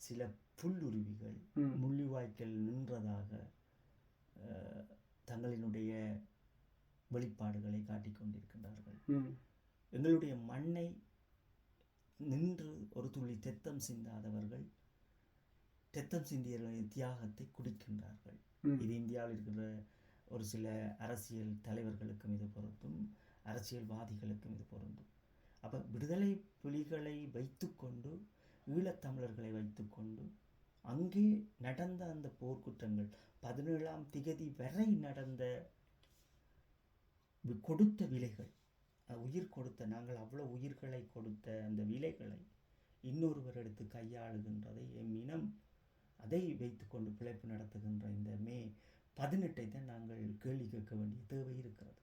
சில புல்லுருவிகள் முள்ளிவாய்க்கால் நின்றதாக தங்களினுடைய வெளிப்பாடுகளை காட்டிக் கொண்டிருக்கின்றார்கள். எங்களுடைய மண்ணை நின்று ஒரு துளி தெத்தம் சிந்தாதவர்கள் தெத்தம் சிந்தியர்களுடைய தியாகத்தை குடிக்கின்றார்கள். இது இந்தியாவில் இருக்கிற ஒரு சில அரசியல் தலைவர்களுக்கும் இது பொருந்தும், அரசியல்வாதிகளுக்கும் இது பொருந்தும். அப்போ விடுதலை புலிகளை வைத்துக்கொண்டு, ஈழத்தமிழர்களை வைத்துக்கொண்டு அங்கே நடந்த அந்த போர்க்குற்றங்கள் 17ஆம் திகதி வரை நடந்த கொடுத்த விலைகள், உயிர் கொடுத்த, நாங்கள் அவ்வளோ உயிர்களை கொடுத்த அந்த விலைகளை இன்னொருவர் எடுத்து கையாளுகின்றதை எம் இனம் அதை வைத்துக்கொண்டு பிழைப்பு நடத்துகின்ற இந்த மே 18 தான் நாங்கள் கேள்வி கேட்க வேண்டிய தேவை இருக்கிறது.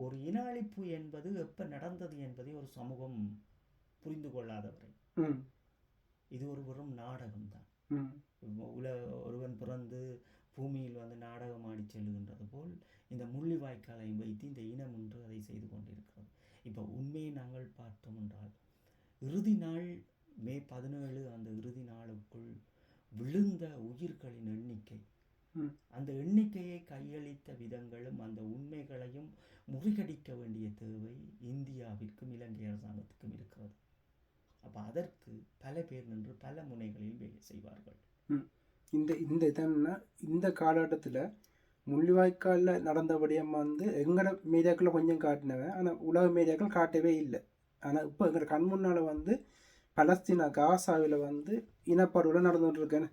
ஒரு இன அழிப்பு என்பது எப்போ நடந்தது என்பதை ஒரு சமூகம் புரிந்து கொள்ளாதவரை இது ஒரு வெறும் நாடகம்தான். ஒருவன் பிறந்து பூமியில் வந்து நாடகம் ஆடி செல்லுகின்றது போல் இந்த முள்ளிவாய்க்காலை வைத்து இந்த இனம் என்று அதை செய்து கொண்டிருக்கிறது. இப்போ உண்மையை நாங்கள் பார்த்தோம் என்றால் இறுதி நாள் மே 17 அந்த இறுதி நாளுக்குள் விழுந்த உயிர்களின் எண்ணிக்கை, அந்த எண்ணிக்கையை கையளித்த விதங்களும் அந்த உண்மைகளையும் முறியடிக்க வேண்டிய தேவை இந்தியாவிற்கும் இலங்கை அரசாங்கத்துக்கும் இருக்கிறது. அப்போ அதற்கு பல பேர் நின்று பல முனைகளில் வேலை செய்வார்கள். இந்த காலகட்டத்தில் முள்ளிவாய்க்காலில் நடந்தபடியாக வந்து எங்களோட மீடியாக்களை கொஞ்சம் காட்டினவன், ஆனால் உலக மீடியாக்கள் காட்டவே இல்லை. ஆனால் இப்போ எங்களோட கண் முன்னால் வந்து பலஸ்தீனா காசாவில் வந்து இனப்படுகொலை நடந்துகிட்டு இருக்கேன்னு,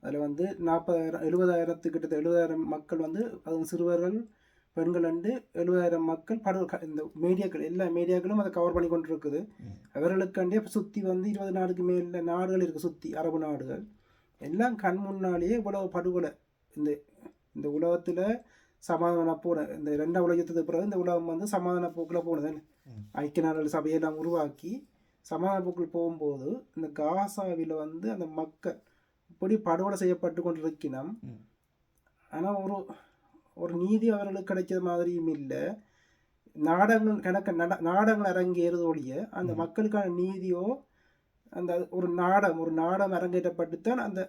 அதில் வந்து 70,000 மக்கள் வந்து அது சிறுவர்கள் பெண்கள் வந்து 70,000 மக்கள் இந்த மீடியாக்கள் எல்லா மீடியாக்களும் அதை கவர் பண்ணி கொண்டு இருக்குது. அவர்களுக்காண்டியே சுற்றி வந்து 20 நாடுக்கு மேலே நாடுகள் இருக்குது, சுற்றி அரபு நாடுகள் எல்லாம் கண் முன்னாலேயே இவ்வளவு படுகொலை. இந்த உலகத்தில் சமாதான போன இந்த 2ஆம் உலக யுத்தத்துக்கு பிறகு இந்த உலகம் வந்து சமாதான போக்கில் போனது. ஐக்கிய நாடுகள் சபையெல்லாம் உருவாக்கி சமாதான போக்கில் போகும்போது இந்த காசாவில் வந்து அந்த மக்கள் இப்படி படுகொலை செய்யப்பட்டு கொண்டிருக்கணும். ஆனால் ஒரு நீதி அவர்களுக்கு கிடைக்கிற மாதிரியும் இல்லை. நாடகங்கள் அரங்கேறுவது ஒழிய அந்த மக்களுக்கான நீதியோ அந்த ஒரு நாடம் அரங்கேற்றப்பட்டுத்தான் அந்த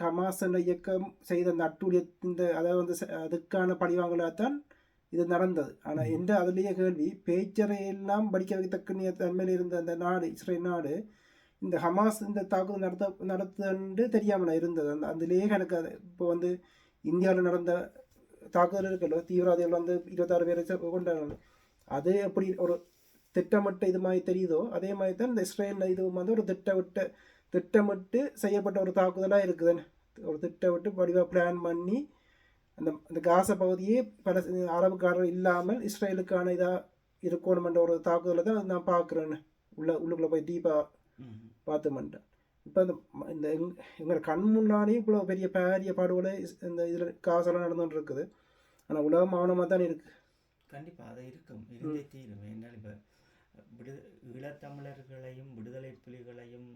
ஹமாஸ் என்ற இயக்கம் செய்த அந்த அட்டூழியத்தின் அதை வந்து அதுக்கான பழிவாங்கலாகத்தான் இது நடந்தது. ஆனால் என்ற அதுலேயே கேள்வி, பேச்சரையெல்லாம் படிக்க வைக்கத்தக்க தன்மையில் இருந்த அந்த நாடு இஸ்ரேல் நாடு இந்த ஹமாஸ் இந்த தாக்குதல் நடத்துன்னு தெரியாமல் இருந்தது. அதுலேயே எனக்கு இப்போ வந்து இந்தியாவில் நடந்த தாக்குதல் இருக்கല്ലോ, தீவிரவாதிகள் வந்து 26 பேரை கொண்டாங்க. அது எப்படி ஒரு திட்டமிட்ட இது மாதிரி தெரியுதோ அதே மாதிரி தான் இந்த இஸ்ரேல் இது வந்து ஒரு திட்டமிட்டு செய்யப்பட்ட ஒரு தாக்குதலாக இருக்குதுன்னு, ஒரு திட்டமிட்டு வடிவாக பிளான் பண்ணி அந்த காசா பகுதியே பல அரபுக்காரர் இல்லாமல் இஸ்ரேலுக்கான இதாக இருக்கணுமென்ற ஒரு தாக்குதலை தான் நான் பார்க்குறேன்னு உள்ளுக்குள்ளே போய் டீப்பாக பார்த்துமென்ட்டேன். இப்போ இந்த எங்கள் கண் முன்னாலே இவ்வளோ பெரிய பாடுகொலை இந்த இதில் காசெல்லாம் நடந்துகிட்டு இருக்குது. ஆனால் உலகம் மௌனமாக தான் இருக்குது. கண்டிப்பாக அதை இருக்கும், இருந்தே தீரும். என்ன இப்போ ஈழத்தமிழர்களையும் விடுதலை புலிகளையும்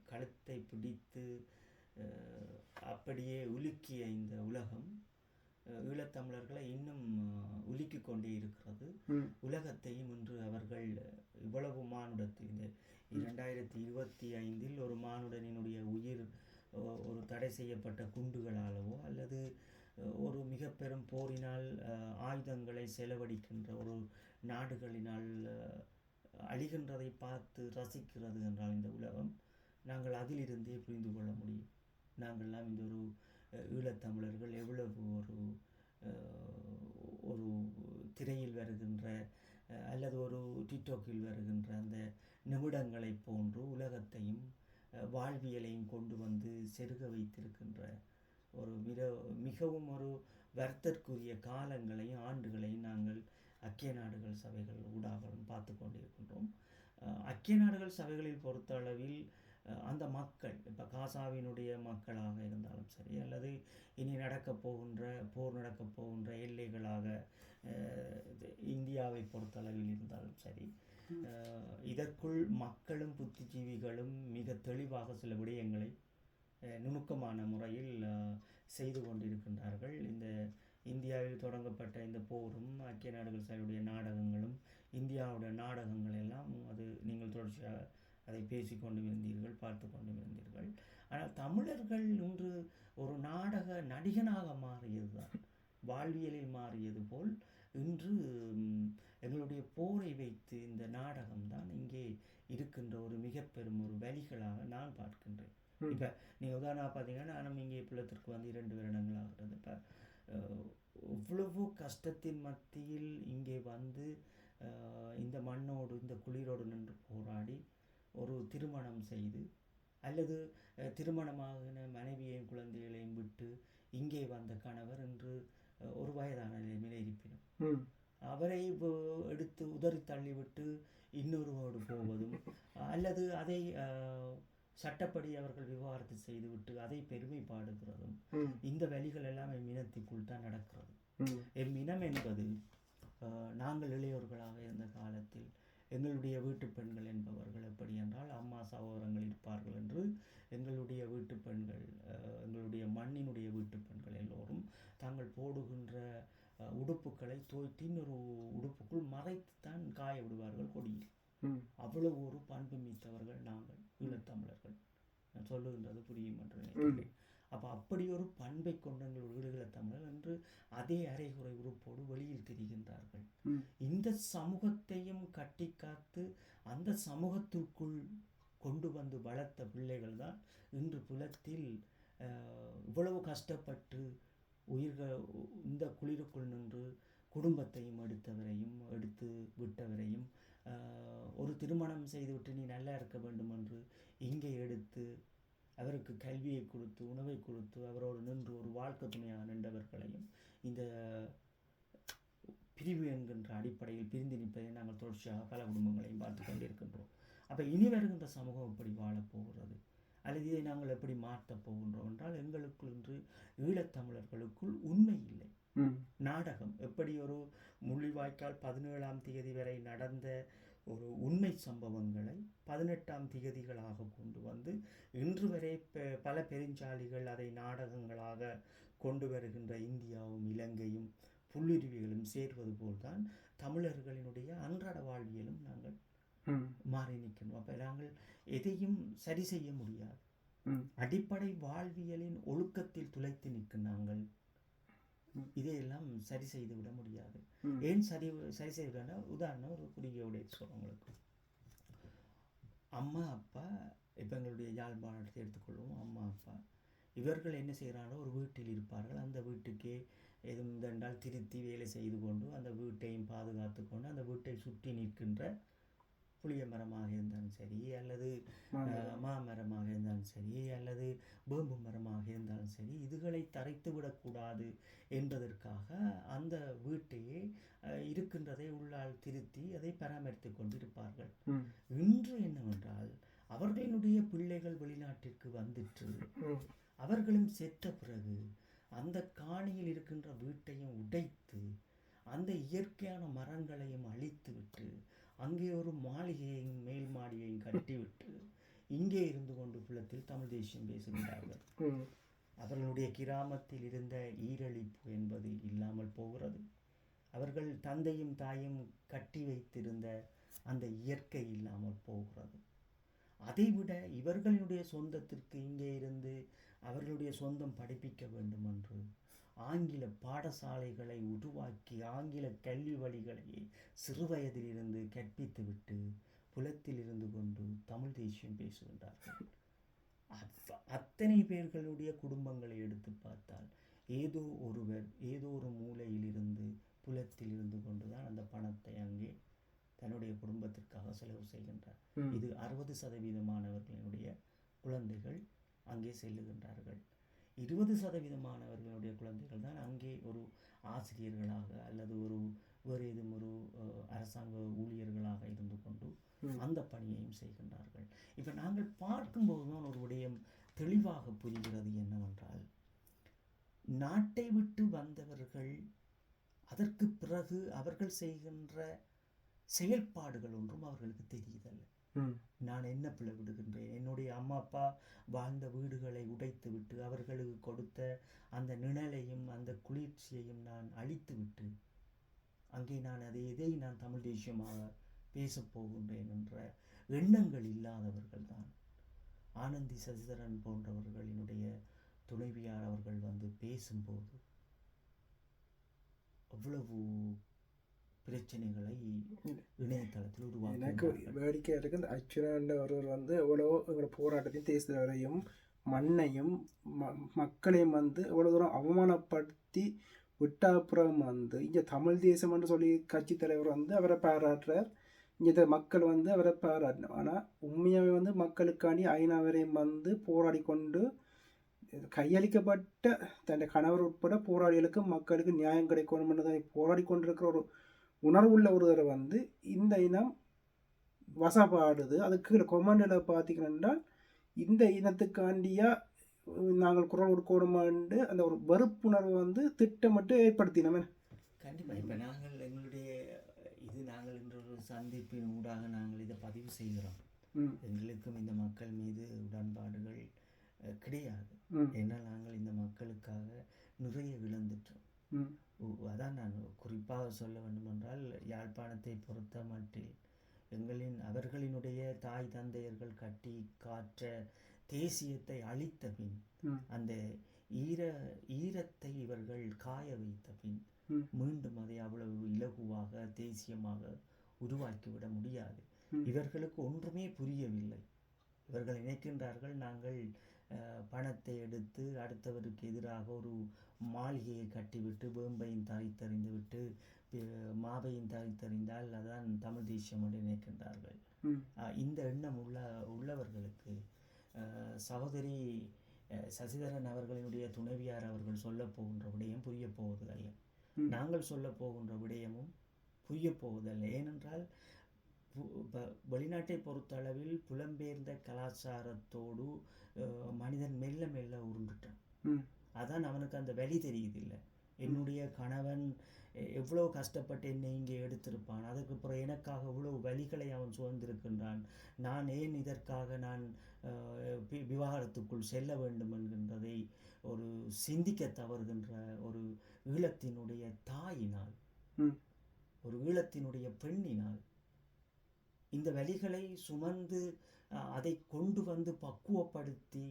கழுத்தை பிடித்து அப்படியே உலுக்கிய இந்த உலகம் ஈழத்தமிழர்களை இன்னும் உலுக்கி கொண்டே இருக்கிறது. உலகத்தையும் இன்று அவர்கள் இவ்வளவு மானுடத்தில் இந்த 2025 ஒரு மானுடனினுடைய உயிர் ஒரு தடை செய்யப்பட்ட குண்டுகளாலவோ அல்லது ஒரு மிக பெரும் போரினால் ஆயுதங்களை செலவழிக்கின்ற ஒரு நாடுகளினால் அழிகின்றதை பார்த்து ரசிக்கிறது என்றால் இந்த உலகம், நாங்கள் அதிலிருந்தே புரிந்து கொள்ள முடியும். நாங்கள்லாம் இந்த ஒரு ஈழத்தமிழர்கள் எவ்வளவு ஒரு திரையில் வருகின்ற அல்லது ஒரு டிக்டாக்கில் வருகின்ற அந்த நிமிடங்களை போன்று உலகத்தையும் வாழ்வியலையும் கொண்டு வந்து செருக வைத்திருக்கின்ற ஒரு மிகவும் ஒரு வருத்தற்குரிய காலங்களையும் ஆண்டுகளையும் நாங்கள் ஐக்கிய நாடுகள் சபைகள் ஊடாகவும் பார்த்து கொண்டிருக்கின்றோம். ஐக்கிய நாடுகள் சபைகளில் பொறுத்த அளவில் அந்த மக்கள், இப்போ காசாவினுடைய மக்களாக இருந்தாலும் சரி, அல்லது இனி போர் நடக்கப் போகின்ற எல்லைகளாக இந்தியாவை பொறுத்தளவில் இருந்தாலும் சரி, இதற்குள் மக்களும் புத்திஜீவிகளும் மிக தெளிவாக சில விடயங்களை நுணுக்கமான முறையில் செய்து கொண்டிருக்கின்றார்கள். இந்த இந்தியாவில் தொடங்கப்பட்ட இந்த போரும் ஐக்கிய நாடுகள் சபையுடைய நாடகங்களும் இந்தியாவுடைய நாடகங்கள் எல்லாம் அது நீங்கள் தொடர்ச்சியாக அதை பேசிக்கொண்டு இருந்தீர்கள், பார்த்து கொண்டு இருந்தீர்கள். ஆனால் தமிழர்கள் இன்று ஒரு நாடக நடிகனாக மாறியது தான், வாழ்வியலில் மாறியது போல் இன்று எங்களுடைய போரை வைத்து இந்த நாடகம்தான் இங்கே இருக்கின்ற ஒரு மிக பெரும் ஒரு வழிகளாக நான் பார்க்கின்றேன். இப்போ நீங்கள் உதாரணமாக பார்த்தீங்கன்னா, நானும் இங்கே பிள்ளத்திற்கு வந்து 2 வருடங்கள் ஆகிறது. இப்போ இவ்வளவு கஷ்டத்தின் மத்தியில் இங்கே வந்து இந்த மண்ணோடு இந்த குளிரோடு நின்று போராடி ஒரு திருமணம் செய்து அல்லது திருமணமாகின மனைவியையும் குழந்தைகளையும் விட்டு இங்கே வந்த கணவர் இன்று ஒரு வயதான நிலைமையில் இருப்பினும் அவரை எடுத்து உதறி தள்ளிவிட்டு இன்னொருவோடு போவதும் அல்லது அதை சட்டப்படி அவர்கள் விவாகரத்து செய்துவிட்டு அதை பெருமைப்பாடுகிறதும் இந்த வழிகள் எல்லாம் என் இனத்திற்குள் தான் நடக்கிறது. என் இனம் என்பது நாங்கள் இளையோர்களாக இருந்த காலத்தில் எங்களுடைய வீட்டு பெண்கள் என்பவர்கள் எப்படி என்றால் அம்மா சகோதரங்கள் இருப்பார்கள் என்று எங்களுடைய வீட்டு பெண்கள், எங்களுடைய மண்ணினுடைய வீட்டு பெண்கள் எல்லோரும் தாங்கள் போடுகின்ற உடுப்புகளை தோய்த்து இன்னொரு உடுப்புக்குள் மறைத்துத்தான் காய விடுவார்கள் கொடியில். அவ்வளவு ஒரு பண்பு மித்தவர்கள் நாங்கள் ஈழத்தமிழர்கள். நான் சொல்லுகின்றது புரியும் என்று நினைக்கிறேன். அப்போ அப்படி ஒரு பண்பை கொண்ட எங்களுடைய ஈழத்தமிழர் என்று அதே அரைகுறை உறுப்போடு வெளியில் தெரிகின்றார்கள். இந்த சமூகத்தையும் கட்டி காத்து அந்த சமூகத்திற்குள் கொண்டு வந்து வளர்த்த பிள்ளைகள் தான் இன்று புலத்தில் இவ்வளவு கஷ்டப்பட்டு இந்த குளிருக்குள் நின்று குடும்பத்தையும் எடுத்து விட்டவரையும் ஒரு திருமணம் செய்துவிட்டு நீ நல்லா இருக்க வேண்டும் என்று இங்கே எடுத்து அவருக்கு கல்வியை கொடுத்து உணவை கொடுத்து அவரோடு நின்று ஒரு வாழ்க்கை துணையாக நின்றவர்களையும் இந்த பிரிவு என்கின்ற அடிப்படையில் பிரிந்து நிற்பதை நாங்கள் தொடர்ச்சியாக பல குடும்பங்களையும் பார்த்து கொண்டிருக்கின்றோம். அப்போ இனி வருகின்ற சமூகம் எப்படி வாழப்போகிறது அல்லது இதை நாங்கள் எப்படி மாற்றப் போகின்றோம் என்றால் எங்களுக்குள் இன்று ஈழத்தமிழர்களுக்குள் உண்மை இல்லை. நாடகம் எப்படி ஒரு முள்ளிவாய்க்கால் 17ஆம் தேதி வரை நடந்த ஒரு உண்மை சம்பவங்களை 18ஆம் தேதிகளாக கொண்டு வந்து இன்று வரை பல பெருஞ்சாலிகள் அதை நாடகங்களாக கொண்டு வருகின்ற இந்தியாவும் இலங்கையும் புல்லுருவிகளும் சேர்வது போல்தான் தமிழர்களினுடைய அன்றாட வாழ்வியலும் நாங்கள் மாறி நிற்கணும். அப்போ நாங்கள் எதையும் சரி செய்ய முடியாது. அடிப்படை வாழ்வியலின் ஒழுக்கத்தில் துளைத்து நிற்கும் நாங்கள் இதையெல்லாம் சரி செய்து விட முடியாது. ஏன் சரி செய்து விட, உதாரணம் ஒரு குறுகிய சொல்றவங்களுக்கு அம்மா அப்பா, இப்போ எங்களுடைய யாழ்ப்பாணத்தை எடுத்துக்கொள்வோம். அம்மா அப்பா இவர்கள் என்ன செய்கிறாங்களோ ஒரு வீட்டில் இருப்பார்கள். அந்த வீட்டுக்கே எதுவும் தண்டால் திருத்தி வேலை செய்து கொண்டு அந்த வீட்டையும் பாதுகாத்து கொண்டு அந்த வீட்டை சுற்றி நிற்கின்ற புளிய மரமாக இருந்தாலும் சரி அல்லது மாமரமாக இருந்தாலும் சரி அல்லது வேம்பு மரமாக இருந்தாலும் சரி, இதுகளை தரைத்து விடக்கூடாது என்பதற்காக அந்த வீட்டையே இருக்கின்றதை உள்ளால் திருத்தி அதை பராமரித்து கொண்டிருப்பார்கள். இன்று என்னவென்றால் அவர்களுடைய பிள்ளைகள் வெளிநாட்டிற்கு வந்துட்டு அவர்களும் செத்த பிறகு அந்த காணியில் இருக்கின்ற வீட்டையும் உடைத்து அந்த இயற்கையான மரங்களையும் அழித்து விட்டு அங்கே ஒரு மாளிகையையும் மேல் மாடியையும் கட்டிவிட்டு இங்கே இருந்து கொண்டு புலத்தில் தமிழ் தேசியம் பேசுகின்றார்கள். அவர்களுடைய கிராமத்தில் இருந்த ஈரழிப்பு என்பது இல்லாமல் போகிறது. அவர்கள் தந்தையும் தாயும் கட்டி வைத்திருந்த அந்த இயற்கை இல்லாமல் போகிறது. அதைவிட இவர்களுடைய சொந்தத்திற்கு இங்கே இருந்து அவர்களுடைய சொந்தம் படிப்பிக்க வேண்டும் என்று ஆங்கில பாடசாலைகளை உருவாக்கி ஆங்கில கல்வி வழிகளையே சிறுவயதிலிருந்து கற்பித்துவிட்டு புலத்தில் இருந்து கொண்டு தமிழ் தேசியம் பேசுகின்றார்கள். அத்தனை பேர்களுடைய குடும்பங்களை எடுத்து பார்த்தால் ஏதோ ஒருவர் ஏதோ ஒரு மூலையில் இருந்து புலத்தில் இருந்து கொண்டுதான் அந்த பணத்தை அங்கே தன்னுடைய குடும்பத்திற்காக செலவு செய்கின்றார். இது 60% குழந்தைகள் அங்கே செல்லுகின்றார்கள். 20% குழந்தைகள் தான் அங்கே ஒரு ஆசிரியர்களாக அல்லது வேறு ஏதும் ஒரு அரசாங்க ஊழியர்களாக இருந்து கொண்டு அந்த பணியையும் செய்கின்றார்கள். இப்போ நாங்கள் பார்க்கும்போது தான் ஒரு விடயம் தெளிவாக புரிகிறது என்னவென்றால், நாட்டை விட்டு வந்தவர்கள் அதற்கு பிறகு அவர்கள் செய்கின்ற செயல்பாடுகள் ஒன்றும் அவர்களுக்கு தெரியுதல்ல. நான் என்ன பிள்ளை விடுகின்றேன், என்னுடைய அம்மா அப்பா வாழ்ந்த வீடுகளை உடைத்து விட்டு அவர்களுக்கு கொடுத்த அந்த நிழலையும் அந்த குளிர்ச்சியையும் நான் அழித்து விட்டு அங்கே நான் எதை நான் தமிழ் தேசியமாக பேசப் போகின்றேன் என்ற எண்ணங்கள் இல்லாதவர்கள் தான் ஆனந்தி சசிதரன் போன்றவர்களினுடைய துணைவியார் அவர்கள் வந்து பேசும்போது அவ்வளவு பிரச்சனைகளை இணையதளத்தில் உருவாக்க. எனக்கு வேடிக்கையாக இருக்குது. இந்த அச்சுராண்ட ஒருவர் வந்து எவ்வளோ எங்களோட போராட்டத்தையும் தேசியவரையும் மண்ணையும் மக்களையும் வந்து எவ்வளோ தூரம் அவமானப்படுத்தி விட்டாப்புறம் வந்து இங்கே தமிழ் தேசம் என்று சொல்லி கட்சி தலைவர் வந்து அவரை பாராட்டுறார். இங்கே மக்கள் வந்து அவரை பாராட்டினார். ஆனால் உண்மையாகவே வந்து மக்களுக்காண்டி ஐநாவரையும் வந்து போராடி கொண்டு கையளிக்கப்பட்ட தன் கணவர் உட்பட போராளிகளுக்கு மக்களுக்கு நியாயம் கிடைக்கணும் என்றதை போராடி கொண்டிருக்கிற ஒரு உணர்வுள்ள ஒருவரை வந்து இந்த இனம் வசப்பாடுது. அதுக்கு கொமெண்டில் பார்த்தீங்கன்னா இந்த இனத்துக்காண்டியா நாங்கள் குரல் கொடுக்கணுமாண்டு அந்த ஒரு வெறுப்புணர்வை வந்து திட்டமிட்டு ஏற்படுத்தினோமே. கண்டிப்பாக. இப்போ நாங்கள் எங்களுடைய நாங்கள் இன்று ஒரு சந்திப்பின் ஊடாக நாங்கள் இதை பதிவு செய்கிறோம். எங்களுக்கும் இந்த மக்கள் மீது உடன்பாடுகள் கிடையாது. ஏன்னா நாங்கள் இந்த மக்களுக்காக நிறைய இழந்துட்டோம். அதான் நான் குறிப்பாக சொல்ல வேண்டுமென்றால், யாழ்ப்பாணத்தை பொறுத்த மட்டில் அவர்களினுடைய தாய் தந்தையர்கள் கட்டி காற்ற தேசியத்தை அழித்த பின், அந்த ஈரத்தை இவர்கள் காய வைத்த பின் மீண்டும் அதை அவ்வளவு இலகுவாக தேசியமாக உருவாக்கிவிட முடியாது. இவர்களுக்கு ஒன்றுமே புரியவில்லை. இவர்கள் நினைக்கின்றார்கள், நாங்கள் பணத்தை எடுத்து அடுத்தவருக்கு எதிராக ஒரு மாளிகையை கட்டிவிட்டு வேம்பையும் தரித்தறிந்து விட்டு மாவையும் தரித்தறிந்தால் அதான் தமிழ் தேசியம் என்று நினைக்கின்றார்கள். இந்த எண்ணம் உள்ளவர்களுக்கு சகோதரி சசிதரன் அவர்களினுடைய துணைவியார் அவர்கள் சொல்ல போகின்ற விடயம் புரிய போவதில்லை. நாங்கள் சொல்ல போகின்ற விடயமும் புரிய போவதில்லை. ஏனென்றால் வெளிநாட்டை பொறுத்தளவில் புலம்பெயர்ந்த கலாச்சாரத்தோடு மனிதன் மெல்ல மெல்ல உருண்டுட்டான். அதான் அவனுக்கு அந்த வழி தெரியுதில்லை. என்னுடைய கணவன் எவ்வளோ கஷ்டப்பட்டு என்னை இங்கே எடுத்திருப்பான், அதுக்கு அப்புறம் எனக்காக இவ்வளவு வழிகளை அவன் சுதந்திருக்கின்றான், நான் ஏன் இதற்காக நான் விவாகரத்துக்குள் செல்ல வேண்டும் என்கின்றதை ஒரு சிந்திக்க தவறுகின்ற ஒரு ஈழத்தினுடைய தாயினால், ஒரு ஈழத்தினுடைய பெண்ணினால் இந்த வழிகளை சுமந்து அதை கொண்டு வந்து பக்குவப்படுத்தி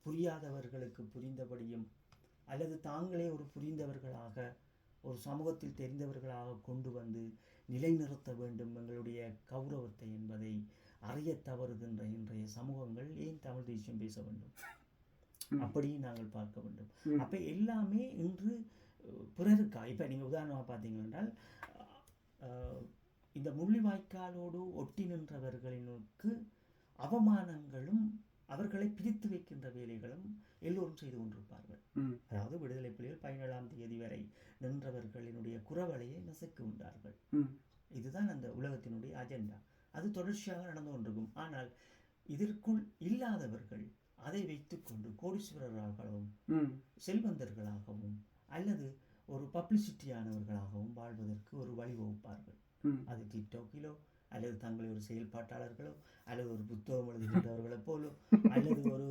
புரியாதவர்களுக்கு புரிந்தபடியும் அல்லது தாங்களே ஒரு புரிந்தவர்களாக ஒரு சமூகத்தில் தெரிந்தவர்களாக கொண்டு வந்து நிலைநிறுத்த வேண்டும் எங்களுடைய கௌரவத்தை என்பதை அறிய தவறுகின்ற இன்றைய சமூகங்கள் ஏன் தமிழ் தேசியம் பேச வேண்டும்? அப்படி நாங்கள் பார்க்க வேண்டும். அப்ப எல்லாமே இன்று பிறருக்கா. இப்ப நீங்க உதாரணமா பார்த்தீங்க என்றால், இந்த முள்ளிவாய்க்காலோடு ஒட்டி நின்றவர்களுக்கு அவமானங்களும் அவர்களை பிரித்து வைக்கின்ற வேலைகளும் எல்லோரும் செய்து கொண்டிருப்பார்கள். அதாவது விடுதலை புலிகள் 17ஆம் தேதி வரை நின்றவர்களினுடைய குறவலையை நசுக்குகின்றார்கள். இதுதான் அந்த உலகத்தினுடைய அஜெண்டா. அது தொடர்ச்சியாக நடந்து கொண்டிருக்கும். ஆனால் இதற்குள் இல்லாதவர்கள் அதை வைத்துக்கொண்டு கோடீஸ்வரர்களாகவும் செல்வந்தர்களாகவும் அல்லது ஒரு பப்ளிசிட்டியானவர்களாகவும் வாழ்வதற்கு ஒரு வழிவகுப்பார்கள். அது டிக்டாக்கிலோ அல்லது தங்களை ஒரு செயல்பாட்டாளர்களோ அல்லது ஒரு புத்தகம் எழுதுகின்றவர்களோ போலோ அல்லது ஒரு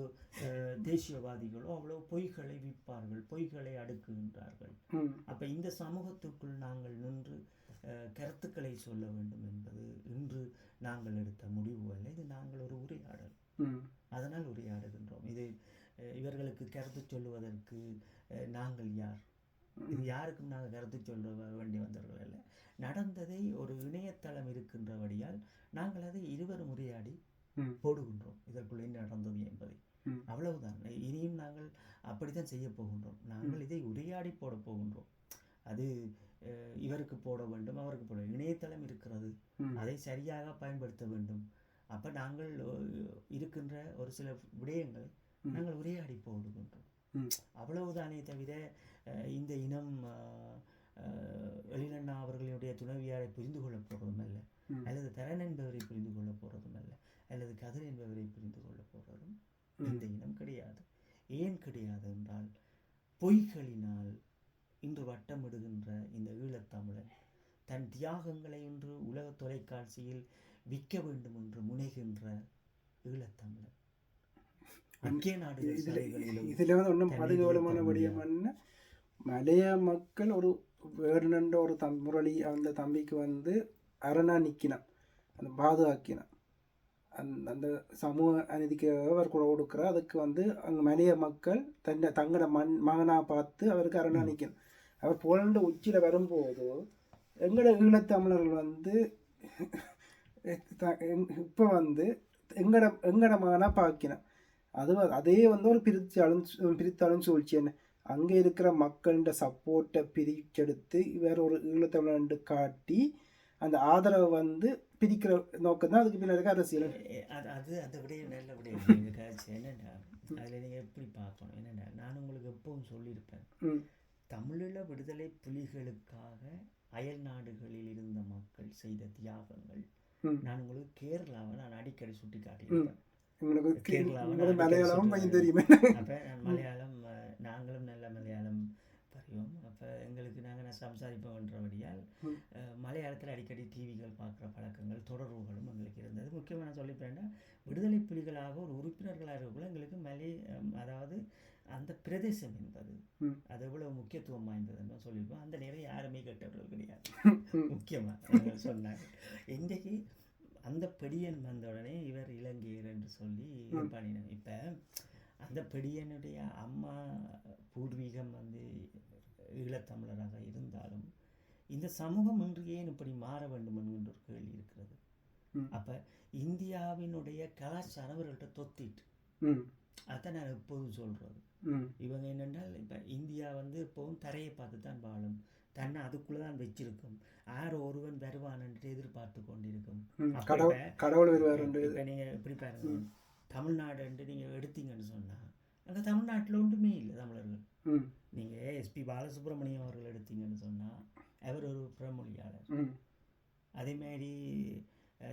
தேசியவாதிகளோ அவ்வளோ பொய்களை விற்பார்கள், பொய்களை அடுக்குகின்றார்கள். அப்ப இந்த சமூகத்துக்குள் நாங்கள் நின்று கருத்துக்களை சொல்ல வேண்டும் என்பது இன்று நாங்கள் எடுத்த முடிவு அல்ல. இது நாங்கள் ஒரு உரையாடல், அதனால் உரையாடுகின்றோம். இது இவர்களுக்கு கருத்து சொல்லுவதற்கு நாங்கள் யார்? இது யாருக்கும் நாங்கள் கருத்து சொல்ல வேண்டி வந்தவர்கள் அல்ல. நடந்ததை ஒரு இணையதளம் இருக்கின்றபடியால் நாங்கள் அதை இருவரும் உரையாடி போடுகின்றோம் இதற்குள் என்ன நடந்தது என்பதை. அவ்வளவுதான். இனியும் நாங்கள் அப்படித்தான் செய்ய போகின்றோம். நாங்கள் இதை உரையாடி போட போகின்றோம். அது இவருக்கு போட வேண்டும், அவருக்கு போட இணையதளம் இருக்கிறது, அதை சரியாக பயன்படுத்த வேண்டும். அப்போ நாங்கள் இருக்கின்ற ஒரு சில விடயங்களை நாங்கள் உரையாடி போடுகின்றோம். அவ்வளவுதானே தவிர இந்த இனம் எழிலண்ணா அவர்களுடைய துணைவியாரை புரிந்து கொள்ள போகிறதும் அல்ல, அல்லது தரன் என்பவரை புரிந்து கொள்ள போகிறதும் அல்ல, அல்லது கதிர் என்பவரை புரிந்து கொள்ள போகிறதும் இந்த இனம் கிடையாது. ஏன் கிடையாது என்றால், பொய்களினால் இன்று வட்டமிடுகின்ற இந்த ஈழத்தமிழன் தன் தியாகங்களை இன்று உலக தொலைக்காட்சியில் விற்க வேண்டும் என்று முனைகின்ற ஈழத்தமிழன் முக்கிய நாடுகள் இதில் வந்து ஒன்றும் படுகோலமான விடயமான மலைய மக்கள் ஒரு வேறுநண்ட ஒரு முரளி அந்த தம்பிக்கு வந்து அரணா நிற்கினான், அந்த பாதுகாக்கினான், அந்த சமூக அநீதிக்கு அவர் கூட கொடுக்குறார். அதுக்கு வந்து அங்கே மலைய மக்கள் தங்களோட மகனாக பார்த்து அவருக்கு அரணா நிற்கணும். அவர் போலண்டு உச்சியில் வரும்போது எங்களோட ஈழத்தமிழர்கள் வந்து இப்போ வந்து எங்கட மகனாக பார்க்கணும். அதே வந்து ஒரு பிரித்தாளும் சூழ்ச்சி. என்ன அங்கே இருக்கிற மக்கள்கிட்ட சப்போர்ட்டை பிரிச்செடுத்து வேற ஒரு ஈழத்தமிழன் காட்டி அந்த ஆதரவை வந்து பிரிக்கிற நோக்கம் தான் அதுக்கு பின்னாடி அரசியல். அது அந்த விடயம் நல்ல விடயம். என்னென்னா அதில் நீங்கள் எப்படி பார்க்கணும் என்னென்னா, நான் உங்களுக்கு எப்பவும் சொல்லியிருப்பேன், தமிழீழ விடுதலை புலிகளுக்காக அயல் நாடுகளில் இருந்த மக்கள் செய்த தியாகங்கள் நான் உங்களுக்கு கேரளாவை நான் அடிக்கடி சுட்டி காட்டியிருப்பேன். மலையாளம் தெரியுமே. அப்போ நான் மலையாளம், நாங்களும் நல்ல மலையாளம் பறிவோம். அப்போ எங்களுக்கு நாங்கள் சம்சாரிப்போன்றபடியால் மலையாளத்தில் அடிக்கடி டிவிகள் பார்க்குற பழக்கங்கள் தொடர்புகளும் எங்களுக்கு இருந்தது. முக்கியமாக நான் சொல்லிப்பேன்னா, விடுதலை புலிகளாக ஒரு உறுப்பினர்களாக இருக்கக்குள்ள எங்களுக்கு அதாவது அந்த பிரதேசம் என்பது அது எவ்வளவு முக்கியத்துவம் வாய்ந்ததுன்னு சொல்லியிருப்போம். அந்த நேரம் யாருமே கேட்டவர்கள் கிடையாது. முக்கியமாக சொன்னாங்க. இன்றைக்கு அந்த பெடியன் வந்த உடனே இவர் இலங்கையர் என்று சொல்லி பண்ணினாங்க. இப்போ அந்த பெடியனுடைய அம்மா பூர்வீகம் வந்து ஈழத்தமிழராக இருந்தாலும் இந்த சமூகம் இன்று ஏன் இப்படி மாற வேண்டும் என்கின்ற ஒரு கேள்வி இருக்கிறது. அப்போ இந்தியாவினுடைய கலாச்சாரம் அவர்கள்ட்ட தொத்திட்டு அதை நான் எப்போதும் சொல்கிறது. இவங்க என்னென்றால் இப்போ இந்தியா வந்து எப்போவும் தரையை பார்த்து தான் வாழும், தன்னை அதுக்குள்ளே தான் வச்சிருக்கும், யார் ஒருவன் வருவான் என்று எதிர்பார்த்து கொண்டிருக்கும். கடவுள் வருவார். இப்போ நீங்கள் எப்படி பாருங்க, தமிழ்நாடு என்று நீங்கள் எடுத்தீங்கன்னு சொன்னால் அங்கே தமிழ்நாட்டில் ஒன்றுமே இல்லை தமிழர்கள். நீங்கள் எஸ்பி பாலசுப்ரமணியம் அவர்கள் எடுத்தீங்கன்னு சொன்னால் அவர் ஒரு புறமொழியாளர். அதேமாதிரி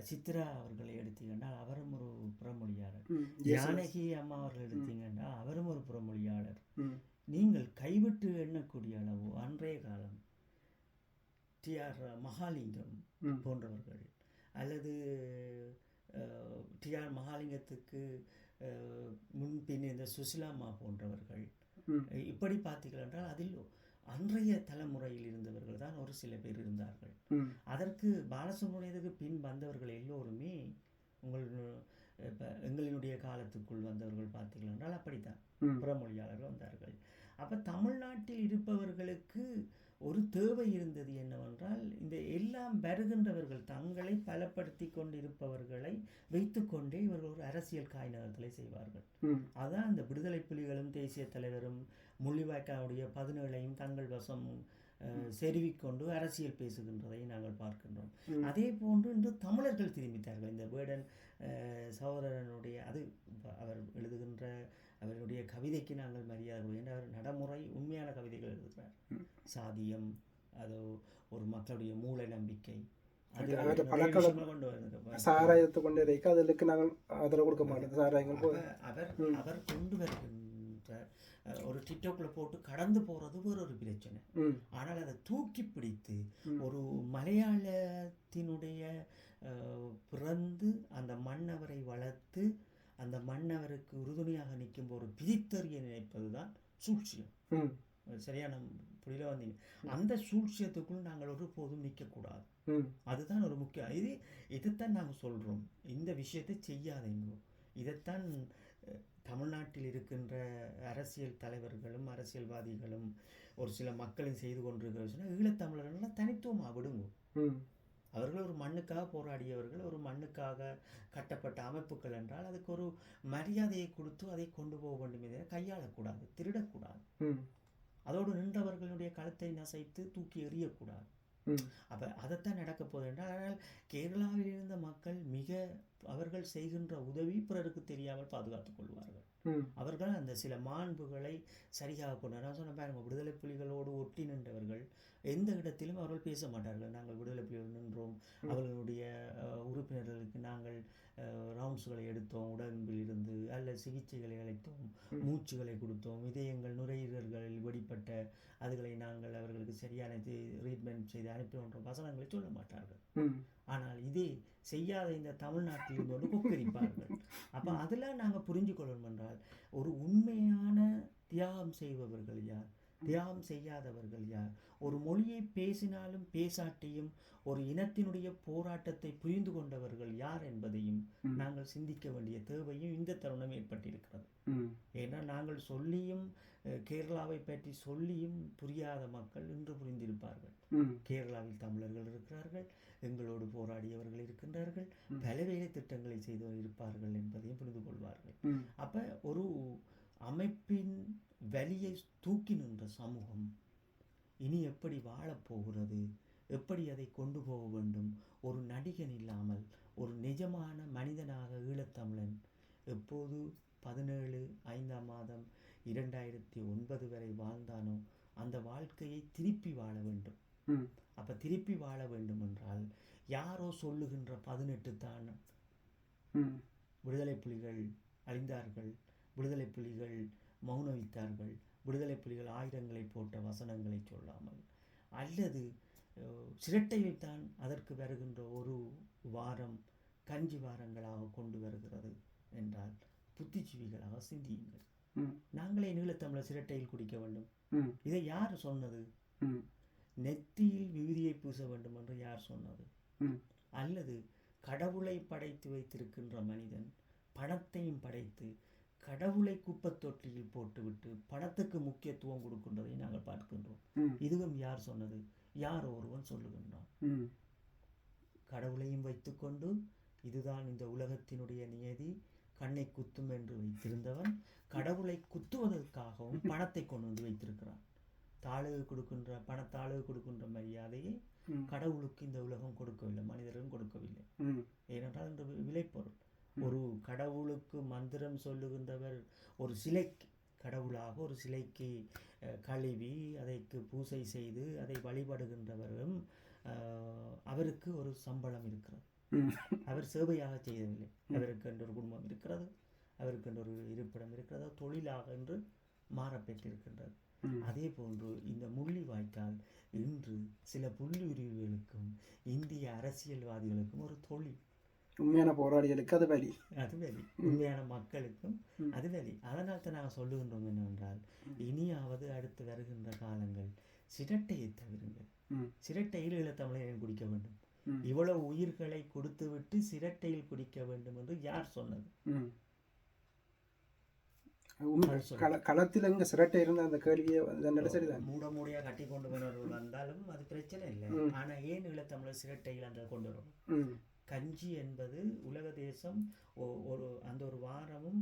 சித்ரா அவர்களை எடுத்தீங்கன்னா அவரும் ஒரு புறமொழியாளர். ஜானகி அம்மா அவர்கள் எடுத்தீங்கன்னா அவரும் ஒரு புறமொழியாளர். நீங்கள் கைவிட்டு எண்ணக்கூடிய அளவு அன்றைய காலம் டிஆர் மகாலிங்கம் போன்றவர்கள், அல்லது டிஆர் மகாலிங்கத்துக்கு முன்பின் இந்த சுசிலாமா போன்றவர்கள், இப்படி பார்த்தீர்கள் என்றால் அதில் அன்றைய தலைமுறையில் இருந்தவர்கள் தான் ஒரு சில பேர் இருந்தார்கள். அதற்கு பாலசுப்ரமணியத்துக்கு பின் வந்தவர்கள் எல்லோருமே இப்போ எங்களினுடைய காலத்துக்குள் வந்தவர்கள் பார்த்தீர்கள் என்றால் அப்படித்தான் புறமொழியாளர்கள் வந்தார்கள். அப்போ தமிழ்நாட்டில் இருப்பவர்களுக்கு ஒரு தேவை இருந்தது என்னவென்றால், இந்த எல்லாம் வருகின்றவர்கள் தங்களை பலப்படுத்தி கொண்டிருப்பவர்களை வைத்துக்கொண்டே இவர்கள் ஒரு அரசியல் காய்நகர்த்தலை செய்வார்கள். அதான் இந்த விடுதலை புலிகளும் தேசிய தலைவரும் முள்ளிவாய்க்கானுடைய 17ஐயும் தங்கள் வசம் செருவிக்கொண்டு அரசியல் பேசுகின்றதை நாங்கள் பார்க்கின்றோம். அதே போன்று இன்று தமிழர்கள் திரும்பித்தார்கள். இந்த வேடன் சகோதரனுடைய அது அவர் எழுதுகின்ற அவருடைய கவிதைக்கு நாங்கள் மரியாதை என்று அவர் நடைமுறை உண்மையான கவிதைகள் எழுதுகிறார். சாதியம், அது ஒரு மக்களுடைய மூல நம்பிக்கை, சாராயத்தை கொண்டு வைக்க அதற்கு நாங்கள் ஆதரவு கொடுக்க மாட்டோம். சாராயங்கள் அவர் கொண்டு வருகின்ற ஒரு டிக்டாக்ல போட்டு கடந்து போறது வேறொரு பிரச்சனை. ஆனால் அதை தூக்கி பிடித்து ஒரு மலையாளத்தினுடைய பிறந்து அந்த மன்னவரை வளர்த்து அந்த மன்னவருக்கு உறுதுணையாக நிற்கும் ஒரு பிரித்தறிய நினைப்பதுதான் சூழ்ச்சியம். சரியான புரியல வந்தீங்க. அந்த சூழ்ச்சியத்துக்குள் நாங்கள் ஒருபோதும் நிற்கக்கூடாது. அதுதான் ஒரு முக்கியம். இதைத்தான் நாங்கள் சொல்றோம், இந்த விஷயத்தை செய்யாதீங்க. இதைத்தான் தமிழ்நாட்டில் இருக்கின்ற அரசியல் தலைவர்களும் அரசியல்வாதிகளும் ஒரு சில மக்களும் செய்து கொண்டிருக்கிற சொன்னால் ஈழத்தமிழர்கள்லாம் தனித்துவமாக விடுங்க. அவர்கள் ஒரு மண்ணுக்காக போராடியவர்கள், ஒரு மண்ணுக்காக கட்டப்பட்ட அமைப்புகள் என்றால் அதுக்கு ஒரு மரியாதையை கொடுத்து அதை கொண்டு போக வேண்டும் என கையாளக்கூடாது, திருடக்கூடாது. அதோடு நின்றவர்களுடைய கழுத்தை நசைத்து தூக்கி எறியக்கூடாது. அப்போ அதைத்தான் நடக்க போகுது என்றால், ஆனால் கேரளாவில் இருந்த மக்கள் அவர்கள் செய்கின்ற உதவி பிறருக்கு தெரியாமல் பாதுகாத்துக் கொள்வார்கள். அவர்கள் அந்த சில மாண்புகளை சரியாக கொண்டார். சொன்ன பாருங்க, விடுதலை புலிகளோடு ஒட்டி நின்றவர்கள் எந்த இடத்திலும் அவர்கள் பேச மாட்டார்கள். நாங்கள் விடுதலை புலிகள் நின்றோம், அவர்களுடைய உறுப்பினர்களுக்கு நாங்கள் ரவுண்ட்ஸுகளை எடுத்தோம், உடம்பில் இருந்து அல்ல சிகிச்சைகளை அளித்தோம், மூச்சுகளை கொடுத்தோம், இதயங்கள் நுரையீரல்களில் வெடிப்பட்ட அதுகளை நாங்கள் அவர்களுக்கு சரியான ட்ரீட்மெண்ட் செய்து அனுப்பின்ற வசனங்களை சொல்ல மாட்டார்கள். ஆனால் இதே செய்யாத இந்த தமிழ்நாட்டில் இருந்து கொண்டு கொக்கரிப்பார்கள். அப்போ அதெல்லாம் நாங்கள் புரிஞ்சு கொள்ளணும் என்றால், ஒரு உண்மையான தியாகம் செய்பவர்கள் யார், தியாகம் செய்யாதவர்கள் யார், ஒரு மொழியை பேசினாலும் பேசாட்டியும் ஒரு இனத்தினுடைய போராட்டத்தை புரிந்து கொண்டவர்கள் யார் என்பதையும் நாங்கள் சிந்திக்க வேண்டிய தேவையும் இந்த தருணம் ஏற்பட்டிருக்கிறது. ஏன்னா நாங்கள் சொல்லியும் கேரளாவை பற்றி சொல்லியும் புரியாத மக்கள் இன்று புரிந்திருப்பார்கள். கேரளாவில் தமிழர்கள் இருக்கிறார்கள், எங்களோடு போராடியவர்கள் இருக்கின்றார்கள், பல வேலை திட்டங்களை செய்தவர் இருப்பார்கள் என்பதையும் புரிந்து கொள்வார்கள். அப்ப ஒரு அமைப்பின் வலியை தூக்கி நின்ற சமூகம் இனி எப்படி வாழப்போகிறது, எப்படி அதை கொண்டு போக வேண்டும், ஒரு நடிகன் இல்லாமல் ஒரு நிஜமான மனிதனாக ஈழத்தமிழன் எப்போது 17/5/2009 வரை வாழ்ந்தானோ அந்த வாழ்க்கையை திருப்பி வாழ வேண்டும். அப்போ திருப்பி வாழ வேண்டும் என்றால் யாரோ சொல்லுகின்ற 18 தான் விடுதலை புலிகள் அழிந்தார்கள், விடுதலை புலிகள் மௌனவித்தார்கள், விடுதலை புலிகள் ஆயுதங்களை போட்ட வசனங்களை சொல்லாமல், அல்லது சிரட்டையில் தான் அதற்கு வருகின்ற ஒரு வாரம் கஞ்சி வாரங்களாக கொண்டு வருகிறது என்றால் புத்திஜீவிகளாக சிந்தியுங்கள். நாங்களே ஈழத்தமிழர் சிரட்டையில் குடிக்க வேண்டும், இதை யார் சொன்னது? நெத்தியில் விபூதியை பூச வேண்டும் என்று யார் சொன்னது? அல்லது கடவுளை படைத்து வைத்திருக்கின்ற மனிதன் பணத்தையும் படைத்து கடவுளை குப்பத்தொட்டியில் போட்டுவிட்டு பணத்துக்கு முக்கியத்துவம் கொடுக்கின்றதை நாங்கள் பார்க்கின்றோம். இதுவும் யார் சொன்னது? யார் ஒருவன் சொல்லுகின்றான். கடவுளையும் வைத்துக்கொண்டு இதுதான் இந்த உலகத்தினுடைய நியதி, கண்ணை குத்தும் என்று வைத்திருந்தவன் கடவுளை குத்துவதற்காகவும் பணத்தை கொண்டு வந்து வைத்திருக்கிறான். தாழகு கொடுக்கின்ற பணத்தாழகு கொடுக்கின்ற மரியாதையை கடவுளுக்கு இந்த உலகம் கொடுக்கவில்லை, மனிதர்களும் கொடுக்கவில்லை. ஏனென்றால் இந்த விளைபொருள். ஒரு கடவுளுக்கு மந்திரம் சொல்லுகின்றவர் ஒரு சிலைக்கு கடவுளாக ஒரு சிலைக்கு கழுவி அதற்கு பூசை செய்து அதை வழிபடுகின்றவரும் அவருக்கு ஒரு சம்பளம் இருக்கிறது. அவர் சேவையாக செய்யவில்லை, அவருக்கு என்று ஒரு குடும்பம் இருக்கிறது, அவருக்கு என்று ஒரு இருப்பிடம் இருக்கிறது, தொழிலாக என்று மாறப்பெற்றிருக்கின்றது. அதே போன்று இந்த முள்ளிவாய்க்கால் இன்று சில புள்ளியுரிவுகளுக்கும் இந்திய அரசியல்வாதிகளுக்கும் ஒரு தொழில். உண்மையான போராளிகளுக்கு அது வலி, உண்மையான மக்களுக்கும் அது வலி. அதனால் தான் நாங்கள் சொல்லுகின்றோம் என்னவென்றால், இனியாவது அடுத்து வருகின்ற காலங்கள் சிரட்டையை தவிருங்கள். சிரட்டையில் ஈழத்தமிழரை குடிக்க வேண்டும். இவ்வளவு உயிர்களை கொடுத்து விட்டு சிரட்டையில் குடிக்க வேண்டும் என்று யார் சொன்னது? களத்தில் எங்க சிரட்டை இருந்த அந்த கேள்வியை மூடியா கட்டி கொண்டு வருவர்கள் வந்தாலும் அது பிரச்சனை இல்லை. ஆனா ஏன் ஈழத்தமிழர் சிரட்டையில் அந்த கொண்டு வரும்? கஞ்சி என்பது உலக தேசம் அந்த ஒரு வாரமும்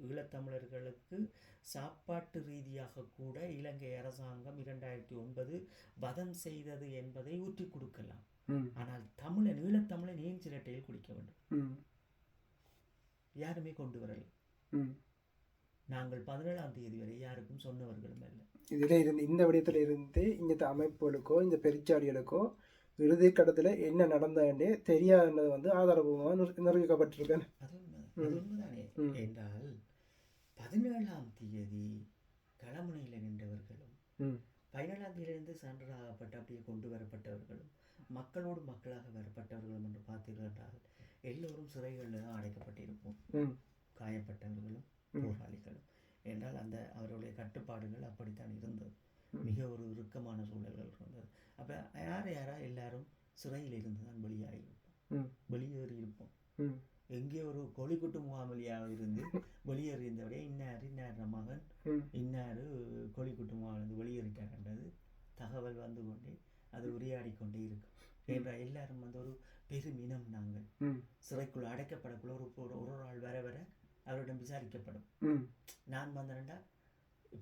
ஈழத்தமிழர்களுக்கு சாப்பாட்டு ரீதியாக கூட இலங்கை அரசாங்கம் 2009 வதம் செய்தது என்பதை ஊற்றி கொடுக்கலாம். ஆனால் தமிழன் ஈழத்தமிழன் ஏன் சிரட்டையில் குடிக்க வேண்டும்? யாருமே கொண்டு வரல. நாங்கள் 17ஆம் தேதி வரை யாருக்கும் சொன்னவர்களும் அல்ல. இதில் இருந்து இந்த விடயத்தில் இருந்து இந்த அமைப்புகளுக்கோ இந்த பெருச்சாடிகளுக்கோ இறுதி கட்டத்தில் என்ன நடந்தே தெரியாதுன்றது வந்து ஆதாரபூர்வமாக நிரூபிக்கப்பட்டிருக்கேன். அது உண்மைதானே என்றால் 17ஆம் தேதி களமுனையில் நின்றவர்களும் 17ஆம் தேதியிலிருந்து சான்றாகப்பட்ட அப்படியே கொண்டு வரப்பட்டவர்களும் மக்களோடு மக்களாக வரப்பட்டவர்களும் என்று பார்த்தீர்கள் என்றால் எல்லோரும் சிறைகளில் தான் அடைக்கப்பட்டிருப்போம். காயப்பட்டவர்களும் போராளிகளும் என்றால் அந்த அவருடைய கட்டுப்பாடுகள் அப்படித்தான் இருந்தது. மிக ஒரு இறுக்கமான சூழல்கள் இருந்தது. அப்போ யாரா எல்லாரும் சிறையில் இருந்து தான் வெளியேறி இருப்போம். எங்கே ஒரு கோழிக்குட்டு முகாமலியாக இருந்து வெளியேறியதோடைய இன்னார் மகன் இன்னார் கோழிக்குட்டுமாவிலிருந்து வெளியேறிட்டார்ன்றது தகவல் வந்து கொண்டே அது உரையாடி கொண்டே இருக்கும். ஏன்னா எல்லாரும் வந்து ஒரு பெரும் இனம் நாங்கள் சிறைக்குள்ள அடைக்கப்படக்குள்ள ஒரு ஆள் வர வர அவரிடம் விசாரிக்கப்படும். நான் வந்தேன்டா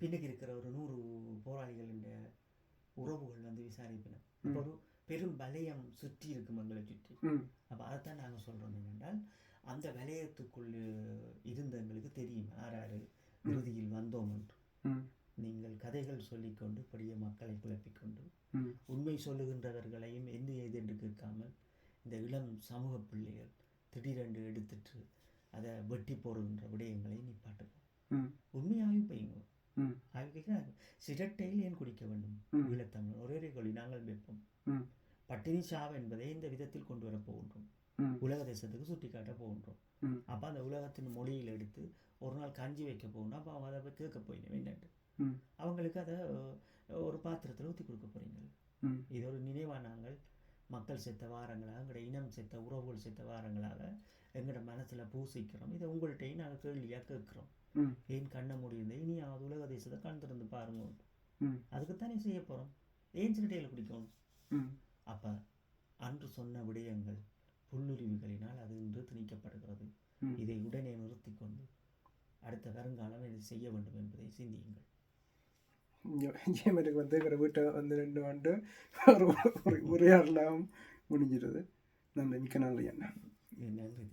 பின்னுக்கு இருக்கிற ஒரு 100 போராளிகளின் உறவுகள் வந்து விசாரிப்பினோம். அப்போ ஒரு பெரும் வலயம் சுற்றி இருக்கும் எங்களை சுற்றி. அப்போ அதைத்தான் நாங்கள் சொல்கிறோம் என்னென்றால் அந்த வலயத்துக்குள் இருந்த எங்களுக்கு தெரியும் யார் இறுதியில் வந்தோம் என்று. நீங்கள் கதைகள் சொல்லிக்கொண்டு பெரிய மக்களை குழப்பிக்கொண்டு உண்மை சொல்லுகின்றவர்களையும் எந்த ஏது என்று கேட்காமல் இந்த இளம் சமூக பிள்ளைகள் திடீரென்று எடுத்துட்டு அதை வெட்டி போடுகின்ற விடயங்களை நிப்பாட்டுவோம். உண்மையாகவே போய்ங்க ஆய்வுக்கு சிரட்டையில் ஏன் குடிக்க வேண்டும்? ஈழத்தமிழ் ஒரே கொள்ளி நாங்கள் வைப்போம். பட்டினி சாவு என்பதை இந்த விதத்தில் கொண்டு வர போகின்றோம். உலக தேசத்துக்கு சுட்டி காட்ட போகின்றோம். அப்போ அந்த உலகத்தின் மொழியில் எடுத்து ஒரு நாள் கஞ்சி வைக்க போகணும். அப்போ அவங்க அதை கேட்க போயிடும் என்னட்டு அவங்களுக்கு அதை ஒரு பாத்திரத்தில் ஊற்றி கொடுக்க போறீங்க. இது ஒரு நினைவா நாங்கள் மக்கள் செத்த வாரங்களாக எங்களோட இனம் செத்த உறவுகள் செத்த வாரங்களாக எங்களோட மனசில் பூசிக்கிறோம். இதை உங்கள்கிட்டையும் நாங்கள் கேள்வியாக கேட்குறோம். ஏன் கண்ண முடியுது இனியாவது உலக தேசத்தை கண் திறந்து பாருங்க. அதுக்குத்தானே செய்ய போகிறோம். ஏன் சிரட்டையில் குடிக்கணும்? அப்போ அன்று சொன்ன விடயங்கள் புல்லுரிவுகளினால் அது இன்று திணிக்கப்படுகிறது. இதை உடனே நிறுத்தி கொண்டு அடுத்த வருங்காலம் இதை செய்ய வேண்டும் என்பதை சிந்தியுங்கள். ஜேமருக்கு வந்து எங்கள் வீட்டை வந்து 2 ஆண்டு ஒரு உரையாடலாம் முடிஞ்சிருது. நன்றி, மிக்க நன்றி. நன்றி.